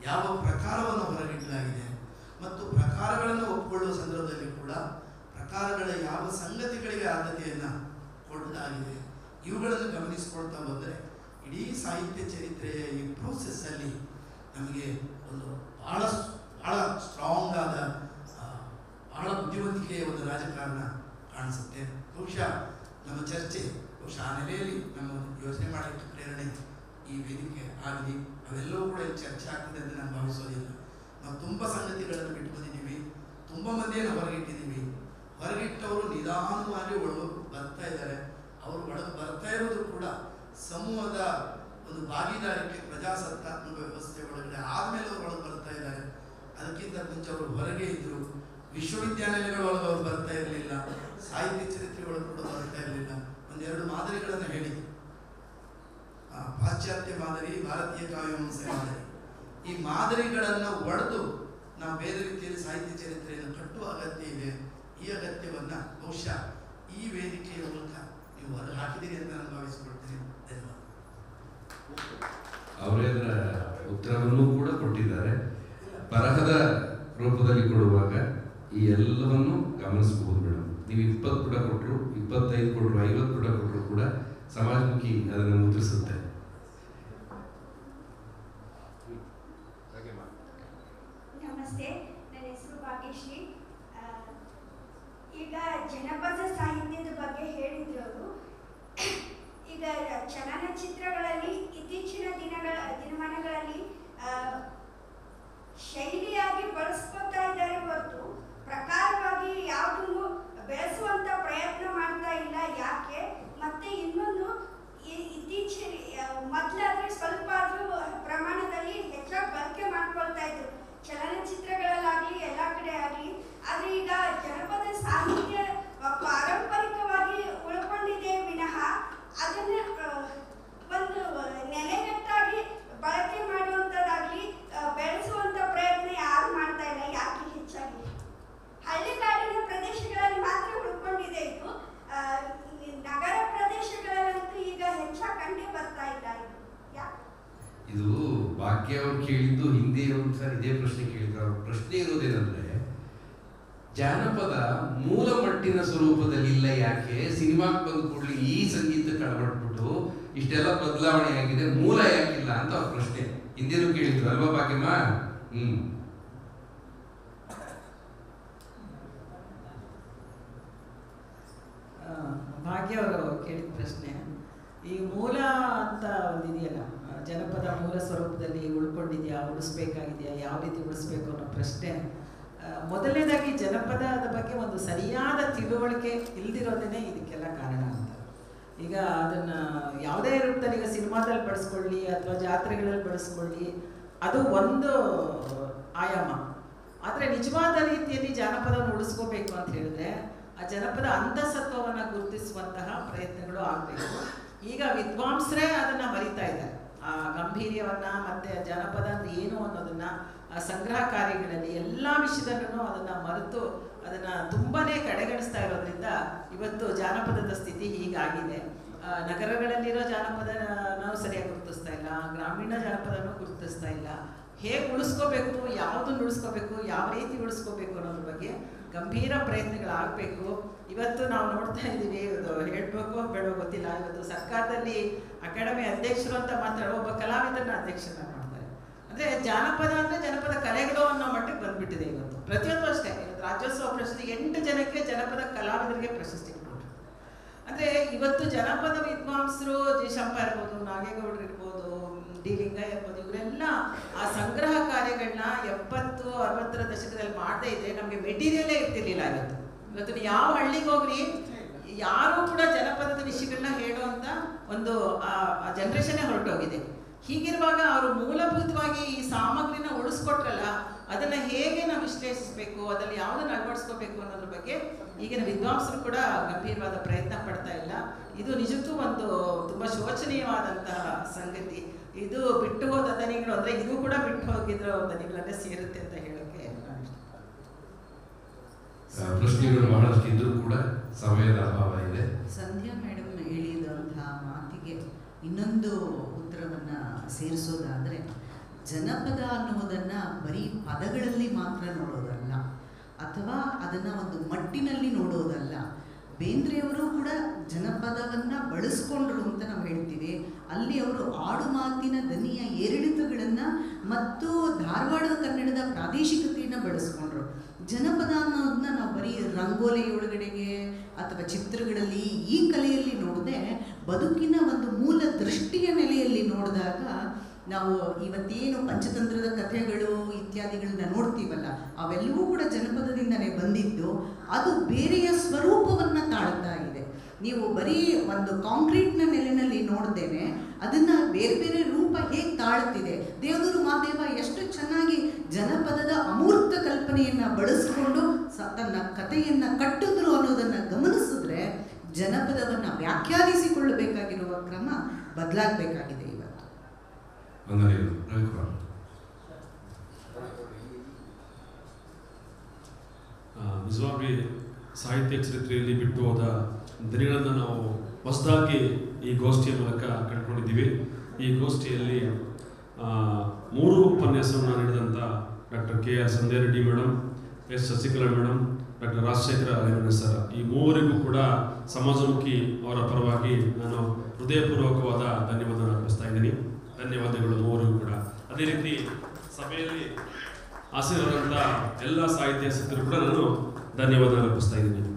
ಯಾವ ಪ್ರಕಾರವನ್ನು ಹೊರಗಿಡಲಾಗಿದೆ ಮತ್ತು ಪ್ರಕಾರಗಳನ್ನು ಒಪ್ಪಿಕೊಳ್ಳುವ ಸಂದರ್ಭದಲ್ಲಿ ಕೂಡ ಪ್ರಕಾರಗಳ ಯಾವ ಸಂಗತಿಗಳಿಗೆ ಆದ್ಯತೆಯನ್ನು ಕೊಡಲಾಗಿದೆ, ಇವುಗಳನ್ನು ಗಮನಿಸಿಕೊಳ್ತಾ ಬಂದರೆ ಇಡೀ ಸಾಹಿತ್ಯ ಚರಿತ್ರೆಯ ಈ ಪ್ರೋಸೆಸ್ಸಲ್ಲಿ ನಮಗೆ ಒಂದು ಭಾಳ ಸ್ಟ್ರಾಂಗ್ ಆದ ಭಾಳ ಬುದ್ಧಿವಂತಿಕೆಯ ಒಂದು ರಾಜಕಾರಣ ಕಾಣಿಸುತ್ತೆ. ಬಹುಶಃ ನಮ್ಮ ಚರ್ಚೆ ಬಹುಶಃ ಆ ನೆಲೆಯಲ್ಲಿ ನಮ್ಮ ಯೋಚನೆ ಮಾಡಲಿಕ್ಕೆ ಪ್ರೇರಣೆ ಈ ವೇದಿಕೆ ಆಗಲಿ, ಅವೆಲ್ಲವೂ ಕೂಡ ಚರ್ಚೆ ಆಗ್ತದೆ ಅಂತ ನಾನು ಭಾವಿಸೋದಿಲ್ಲ. ನಾವು ತುಂಬ ಸಂಗತಿಗಳನ್ನು ಬಿಟ್ಟು ಬಂದಿದ್ದೀವಿ, ತುಂಬ ಮಂದಿಯನ್ನು ಹೊರಗಿಟ್ಟಿದ್ದೀವಿ. ಹೊರಗಿಟ್ಟವರು ನಿಧಾನವಾಗಿ ಒಳಗೆ ಬರ್ತಾ ಇದ್ದಾರೆ. ಅವರು ಒಳಗೆ ಬರ್ತಾ ಇರೋದು ಕೂಡ ಸಮೂಹದ ಒಂದು ಭಾಗಿದಾರಿಕೆ, ಪ್ರಜಾಸತ್ತಾತ್ಮಕ ವ್ಯವಸ್ಥೆ ಒಳಗಡೆ ಆದಮೇಲೆ ಅವರು ಒಳಗೆ ಬರ್ತಾ ಇದ್ದಾರೆ. ಅದಕ್ಕಿಂತ ಮುಂಚೆ ಅವರು ಹೊರಗೆ ಇದ್ದರು. ವಿಶ್ವವಿದ್ಯಾನಿಲಯಗಳ ಒಳಗೆ ಅವರು ಬರ್ತಾ ಇರಲಿಲ್ಲ, ಸಾಹಿತ್ಯ ಚರಿತ್ರೆ ಒಳಗೆ ಕೂಡ ಬರ್ತಾ ಇರಲಿಲ್ಲ. 1-2 ಮಾದರಿಗಳನ್ನು ಹೇಳಿದ್ರು, ಪಾಶ್ಚಾತ್ಯ ಮಾದರಿ, ಭಾರತೀಯ ಕಾವ್ಯಮೀಮಾಂಸೆ ಮಾದರಿ. ಈ ಮಾದರಿಗಳನ್ನು ಒಡೆದು ನಾವು ಬೇರೆ ರೀತಿಯಲ್ಲಿ ಸಾಹಿತ್ಯ ಚರಿತ್ರೆಯನ್ನು ಕಟ್ಟುವ ಅಗತ್ಯ ಇದೆ. ಈ ಅಗತ್ಯವನ್ನು ಬಹುಶಃ ಈ ವೇದಿಕೆಯ ಮೂಲಕ ನೀವು ಹೊರ ಹಾಕಿದ್ದೀರಿ ಅಂತ ನಾನು ಭಾವಿಸಿಕೊಳ್ತೇನೆ. ಧನ್ಯವಾದ. ಅವರೇ ಅದರ ಉತ್ತರವನ್ನು ಕೂಡ ಕೊಟ್ಟಿದ್ದಾರೆ. ಬರಹದ ರೂಪದಲ್ಲಿ ಕೊಡುವಾಗ ಈ ಎಲ್ಲವನ್ನು ಗಮನಿಸಬಹುದು ಮೇಡಮ್. ನೀವು 20 ಕೂಡ ಕೊಟ್ಟರು, 25 ಕೊಟ್ಟರು, 50 ಕೂಡ ಕೊಟ್ಟರು ಕೂಡ ಸಮಾಜಮುಖಿ ಅದನ್ನು ಮುದ್ರಿಸುತ್ತೆ. ನಮಸ್ತೆ, ನನ್ನ ಹೆಸರು ಭಾಗ್ಯಶ್ರೀ. ಈಗ ಜನಪದ ಸಾಹಿತ್ಯದ ಬಗ್ಗೆ ಹೇಳಿದ್ರು ಅವರು. ಈಗ ಚಲನಚಿತ್ರಗಳಲ್ಲಿ ಇತ್ತೀಚಿನ ದಿನಮಾನಗಳಲ್ಲಿ ಶೈಲಿಯಾಗಿ ಬಳಸ್ಕೊತಾ ಇದ್ದಾರೆ ಹೊರತು ಪ್ರಕಾರವಾಗಿ ಯಾವುದನ್ನು ಬೆಳೆಸುವಂತ ಪ್ರಯತ್ನ ಮಾಡ್ತಾ ಇಲ್ಲ. ಯಾಕೆ? ಮತ್ತೆ ಇನ್ನೊಂದು, ಇತ್ತೀಚಿನ ಮೊದಲಾದ್ರೆ ಸ್ವಲ್ಪ ಆದ್ರೂ ಪ್ರಮಾಣದಲ್ಲಿ ಹೆಚ್ಚಾಗಿ ಬಳಕೆ ಮಾಡ್ಕೊಳ್ತಾ ಇದ್ರು ಚಲನಚಿತ್ರಗಳಲ್ಲಾಗಲಿ ಎಲ್ಲ ಕಡೆ ಆಗಲಿ. ಆದರೆ ಈಗ ಜನಪದ ಸಾಹಿತ್ಯ ಪಾರಂಪರಿಕವಾಗಿ ಉಳ್ಕೊಂಡಿದೆ ವಿನಃ ಅದನ್ನ ಒಂದು ನೆಲೆಗಟ್ಟಾಗಿ ಬಳಕೆ ಮಾಡುವಂಥದ್ದಾಗಲಿ ಬೆಳೆಸುವಂಥ ಪ್ರಯತ್ನ ಯಾರು ಮಾಡ್ತಾ ಇಲ್ಲ. ಯಾಕೆ? ಹೆಚ್ಚಾಗಿ ಹಳ್ಳಿಗಾಡಿನ ಪ್ರದೇಶಗಳಲ್ಲಿ ಮಾತ್ರ ಉಳ್ಕೊಂಡಿದೆ ಇದು. ನಗರ ಪ್ರದೇಶಗಳಲ್ಲಂತೂ ಈಗ ಹೆಚ್ಚಾಗಿ ಕಂಡು ಬರ್ತಾ ಇಲ್ಲ. ಇದು ಭಾಗ್ಯ ಅವ್ರು ಕೇಳಿದ್ದು ಹಿಂದೆ ಒಂದ್ಸರಿ ಇದೇ ಪ್ರಶ್ನೆ ಕೇಳಿದ್ರು. ಅವ್ರ ಪ್ರಶ್ನೆ ಇರೋದೇನಂದ್ರೆ, ಜಾನಪದ ಮೂಲ ಮಟ್ಟಿನ ಸ್ವರೂಪದಲ್ಲಿ ಇಲ್ಲ, ಯಾಕೆ ಸಿನಿಮಾಕ್ಕೆ ಬಂದ ಕೂಡಲೇ ಈ ಸಂಗೀತಕ್ಕೆ ಅಳವಟ್ಬಿಟ್ಟು ಇಷ್ಟೆಲ್ಲ ಬದಲಾವಣೆ ಆಗಿದೆ, ಮೂಲ ಯಾಕಿಲ್ಲ ಅಂತ ಅವ್ರ ಪ್ರಶ್ನೆ ಹಿಂದೇನು ಕೇಳಿದ್ರು ಅಲ್ವಾ ಭಾಗ್ಯಮ್ಮ? ಭಾಗ್ಯ ಅವರು ಕೇಳಿದ ಪ್ರಶ್ನೆ, ಈ ಮೂಲ ಅಂತ ಒಂದಿದೆಯಲ್ಲ, ಜನಪದ ಮೂಲ ಸ್ವರೂಪದಲ್ಲಿ ಉಳ್ಕೊಂಡಿದೆಯಾ, ಉಳಿಸ್ಬೇಕಾಗಿದೆಯಾ, ಯಾವ ರೀತಿ ಉಳಿಸ್ಬೇಕು ಅನ್ನೋ ಪ್ರಶ್ನೆ. ಮೊದಲನೇದಾಗಿ ಜನಪದದ ಬಗ್ಗೆ ಒಂದು ಸರಿಯಾದ ತಿಳುವಳಿಕೆ ಇಲ್ದಿರೋದೇ ಇದಕ್ಕೆಲ್ಲ ಕಾರಣ ಅಂತ. ಈಗ ಅದನ್ನು ಯಾವುದೇ ರೂಪದಲ್ಲಿ, ಈಗ ಸಿನಿಮಾದಲ್ಲಿ ಬಳಸ್ಕೊಳ್ಳಿ ಅಥವಾ ಜಾತ್ರೆಗಳಲ್ಲಿ ಬಳಸ್ಕೊಳ್ಳಿ, ಅದು ಒಂದು ಆಯಾಮ. ಆದರೆ ನಿಜವಾದ ರೀತಿಯಲ್ಲಿ ಜಾನಪದವನ್ನು ಉಳಿಸ್ಕೋಬೇಕು ಅಂತ ಹೇಳಿದ್ರೆ ಆ ಜನಪದ ಅಂತಸತ್ವವನ್ನು ಗುರುತಿಸುವಂತಹ ಪ್ರಯತ್ನಗಳು ಆಗಬೇಕು. ಈಗ ವಿದ್ವಾಂಸರೇ ಅದನ್ನು ಮರಿತಾ ಇದ್ದಾರೆ. ಆ ಗಂಭೀರ್ಯವನ್ನು ಮತ್ತು ಜನಪದ ಅಂದ್ರೆ ಏನು ಅನ್ನೋದನ್ನು ಸಂಗ್ರಹ ಕಾರ್ಯಗಳಲ್ಲಿ ಎಲ್ಲ ವಿಷಯದಲ್ಲೂ ಅದನ್ನು ಮರೆತು ಅದನ್ನು ತುಂಬಾ ಕಡೆಗಣಿಸ್ತಾ ಇರೋದ್ರಿಂದ ಇವತ್ತು ಜಾನಪದದ ಸ್ಥಿತಿ ಹೀಗಾಗಿದೆ. ನಗರಗಳಲ್ಲಿರೋ ಜಾನಪದ ನಾವು ಸರಿಯಾಗಿ ಗುರುತಿಸ್ತಾ ಇಲ್ಲ, ಗ್ರಾಮೀಣ ಜಾನಪದನೂ ಗುರುತಿಸ್ತಾ ಇಲ್ಲ. ಹೇಗೆ ಉಳಿಸ್ಕೋಬೇಕು, ಯಾವುದನ್ನು ಉಳಿಸ್ಕೋಬೇಕು, ಯಾವ ರೀತಿ ಉಳಿಸ್ಕೋಬೇಕು ಅನ್ನೋದ್ರ ಬಗ್ಗೆ ಗಂಭೀರ ಪ್ರಯತ್ನಗಳಾಗಬೇಕು. ಇವತ್ತು ನಾವು ನೋಡ್ತಾ ಇದ್ದೀವಿ, ಹೇಳಬೇಕು ಬೇಡ ಗೊತ್ತಿಲ್ಲ. ಇವತ್ತು ಸರ್ಕಾರದಲ್ಲಿ ಅಕಾಡೆಮಿ ಅಧ್ಯಕ್ಷರು ಅಂತ ಮಾತಾಡೋ ಒಬ್ಬ ಕಲಾವಿದರನ್ನ ಅಧ್ಯಕ್ಷರನ್ನ ಮಾಡ್ತಾರೆ. ಅಂದರೆ ಜಾನಪದ ಅಂದರೆ ಜನಪದ ಕಲೆಗಳು ಅನ್ನೋ ಮಟ್ಟಿಗೆ ಬಂದ್ಬಿಟ್ಟಿದೆ ಇವತ್ತು. ಪ್ರತಿಯೊಂದು ಅಷ್ಟೇ, ಇವತ್ತು ರಾಜ್ಯೋತ್ಸವ ಪ್ರಶಸ್ತಿ 8 ಜನಕ್ಕೆ ಜನಪದ ಕಲಾವಿದರಿಗೆ ಪ್ರಶಸ್ತಿ ಕೊಟ್ಟರು. ಅಂದರೆ ಇವತ್ತು ಜನಪದ ವಿದ್ವಾಂಸರು ಜಿ ಶಂಪ ಇರ್ಬೋದು, ನಾಗೇಗೌಡರು ಇರ್ಬೋದು, ಡಿ ಲಿಂಗಯ್ಯ ಇರ್ಬೋದು, ಇವರೆಲ್ಲ ಆ ಸಂಗ್ರಹ ಕಾರ್ಯಗಳನ್ನ 70-60ರ ದಶಕದಲ್ಲಿ ಮಾಡದೇ ಇದ್ರೆ ನಮಗೆ ಮೆಟೀರಿಯಲೇ ಇರ್ತಿರ್ಲಿಲ್ಲ. ಇವತ್ತು ಯಾವ ಹಳ್ಳಿಗೆ ಹೋಗ್ರಿ ಯಾರೂ ಕೂಡ ಜನಪದದ ವಿಷಯಗಳನ್ನ ಹೇಳುವಂಥ ಒಂದು ಜನ್ರೇಷನ್ನೇ ಹೊರಟೋಗಿದೆ. ಹೀಗಿರುವಾಗ ಅವರು ಮೂಲಭೂತವಾಗಿ ಈ ಸಾಮಗ್ರಿನ ಉಳಿಸ್ಕೊಟ್ರಲ್ಲ, ಅದನ್ನ ಹೇಗೆ ನಾವು ವಿಶ್ಲೇಷಿಸಬೇಕು, ಅದರಲ್ಲಿ ಯಾವುದನ್ನು ಅಳವಡಿಸ್ಕೋಬೇಕು ಅನ್ನೋದ್ರ ಬಗ್ಗೆ ಈಗಿನ ವಿದ್ವಾಂಸರು ಕೂಡ ಗಂಭೀರವಾದ ಪ್ರಯತ್ನ ಪಡ್ತಾ ಇಲ್ಲ. ಇದು ನಿಜಕ್ಕೂ ಒಂದು ತುಂಬ ಶೋಚನೀಯವಾದಂತಹ ಸಂಗತಿ. ಇದು ಬಿಟ್ಟು ಹೋದ ದನಿಗಳು ಅಂದರೆ ಇದು ಕೂಡ ಬಿಟ್ಟು ಹೋಗಿರೋ ದನಿಗಳನ್ನೇ ಸೇರುತ್ತೆ ಅಂತ ಹೇಳೋಕ್ಕೆ ನಾನು ಪ್ರಶ್ನೆಗಳು ಬಹಳಷ್ಟು ಇದ್ರೂ ಕೂಡ ಸಮಯದ ಅಭಾವ ಇದೆ. ಸಂಧ್ಯಾ ಮೇಡಮ್ ಹೇಳಿದಂತಹ ಮಾತಿಗೆ ಇನ್ನೊಂದು ಉತ್ತರವನ್ನ ಸೇರಿಸೋದಾದ್ರೆ, ಜನಪದ ಅನ್ನುವುದನ್ನ ಬರೀ ಪದಗಳಲ್ಲಿ ಮಾತ್ರ ನೋಡೋದಲ್ಲ, ಅಥವಾ ಅದನ್ನ ಒಂದು ಮಟ್ಟಿನಲ್ಲಿ ನೋಡೋದಲ್ಲ. ಬೇಂದ್ರೆಯವರು ಕೂಡ ಜನಪದವನ್ನ ಬಳಸ್ಕೊಂಡ್ರು ಅಂತ ನಾವು ಹೇಳ್ತೀವಿ. ಅಲ್ಲಿ ಅವರು ಆಡು ಮಾತಿನ ದನಿಯ ಏರಿಳಿತಗಳನ್ನ ಮತ್ತು ಧಾರವಾಡದ ಕನ್ನಡದ ಪ್ರಾದೇಶಿಕತೆಯನ್ನು ಬಳಸ್ಕೊಂಡ್ರು. ಜನಪದ ಅನ್ನೋದನ್ನ ನಾವು ಬರೀ ರಂಗೋಲಿ ಒಳಗಡೆಗೆ ಅಥವಾ ಚಿತ್ರಗಳಲ್ಲಿ ಈ ಕಲೆಯಲ್ಲಿ ನೋಡದೆ ಬದುಕಿನ ಒಂದು ಮೂಲ ದೃಷ್ಟಿಯ ನೆಲೆಯಲ್ಲಿ ನೋಡಿದಾಗ ನಾವು ಇವತ್ತೇನು ಪಂಚತಂತ್ರದ ಕಥೆಗಳು ಇತ್ಯಾದಿಗಳನ್ನ ನೋಡ್ತೀವಲ್ಲ, ಅವೆಲ್ಲವೂ ಕೂಡ ಜನಪದದಿಂದನೇ ಬಂದಿದ್ದು. ಅದು ಬೇರೆಯ ಸ್ವರೂಪವನ್ನು ತಾಳ್ತಾ ಇದೆ. ನೀವು ಬರೀ ಒಂದು ಕಾಂಕ್ರೀಟ್ನ ನೆಲೆಯಲ್ಲಿ ನೋಡ್ದೇನೆ ಅದನ್ನ ಬೇರೆ ಬೇರೆ ರೂಪ ಹೇಗೆ ತಾಳ್ತಿದೆ. ದೇವದೂರು ಮಾದೇವ ಎಷ್ಟು ಚೆನ್ನಾಗಿ ಜನಪದದ ಅಮೂರ್ತ ಕಲ್ಪನೆಯನ್ನ ಬಳಸಿಕೊಂಡು ತನ್ನ ಕಥೆಯನ್ನ ಕಟ್ಟಿದ್ರು ಅನ್ನೋದನ್ನ ಗಮನಿಸಿದ್ರೆ ಜನಪದವನ್ನ ವ್ಯಾಖ್ಯಾನಿಸಿಕೊಳ್ಳಬೇಕಾಗಿರುವ ಕ್ರಮ ಬದಲಾಗಬೇಕಾಗಿದೆ ಇವತ್ತು. ನಿಜವಾಗಿ ಸಾಹಿತ್ಯ ಚರಿತ್ರೆಯಲ್ಲಿ ಬಿಟ್ಟು ಹೋದ ದನಿಗಳನ್ನು ನಾವು ಹೊಸದಾಗಿ ಈ ಗೋಷ್ಠಿಯ ಮೂಲಕ ಕಂಡುಕೊಂಡಿದ್ದೀವಿ. ಈ ಗೋಷ್ಠಿಯಲ್ಲಿ 3 ಉಪನ್ಯಾಸವನ್ನು ನೀಡಿದಂಥ doctor K R Sandhya Reddy madam, S Shashikala madam, doctor Rajashekhara Ayyanavar sir, ಈ ಮೂವರಿಗೂ ಕೂಡ ಸಮಾಜಮುಖಿ ಅವರ ಪರವಾಗಿ ನಾನು ಹೃದಯಪೂರ್ವಕವಾದ ಧನ್ಯವಾದ ಅರ್ಪಿಸ್ತಾ ಇದ್ದೀನಿ. ಧನ್ಯವಾದಗಳು ಮೂವರಿಗೂ ಕೂಡ. ಅದೇ ರೀತಿ ಸಭೆಯಲ್ಲಿ ಹಾಸನದಂಥ ಎಲ್ಲ ಸಾಹಿತ್ಯಾಸಕ್ತರು ಕೂಡ ನಾನು ಧನ್ಯವಾದ ಅರ್ಪಿಸ್ತಾ ಇದ್ದೀನಿ.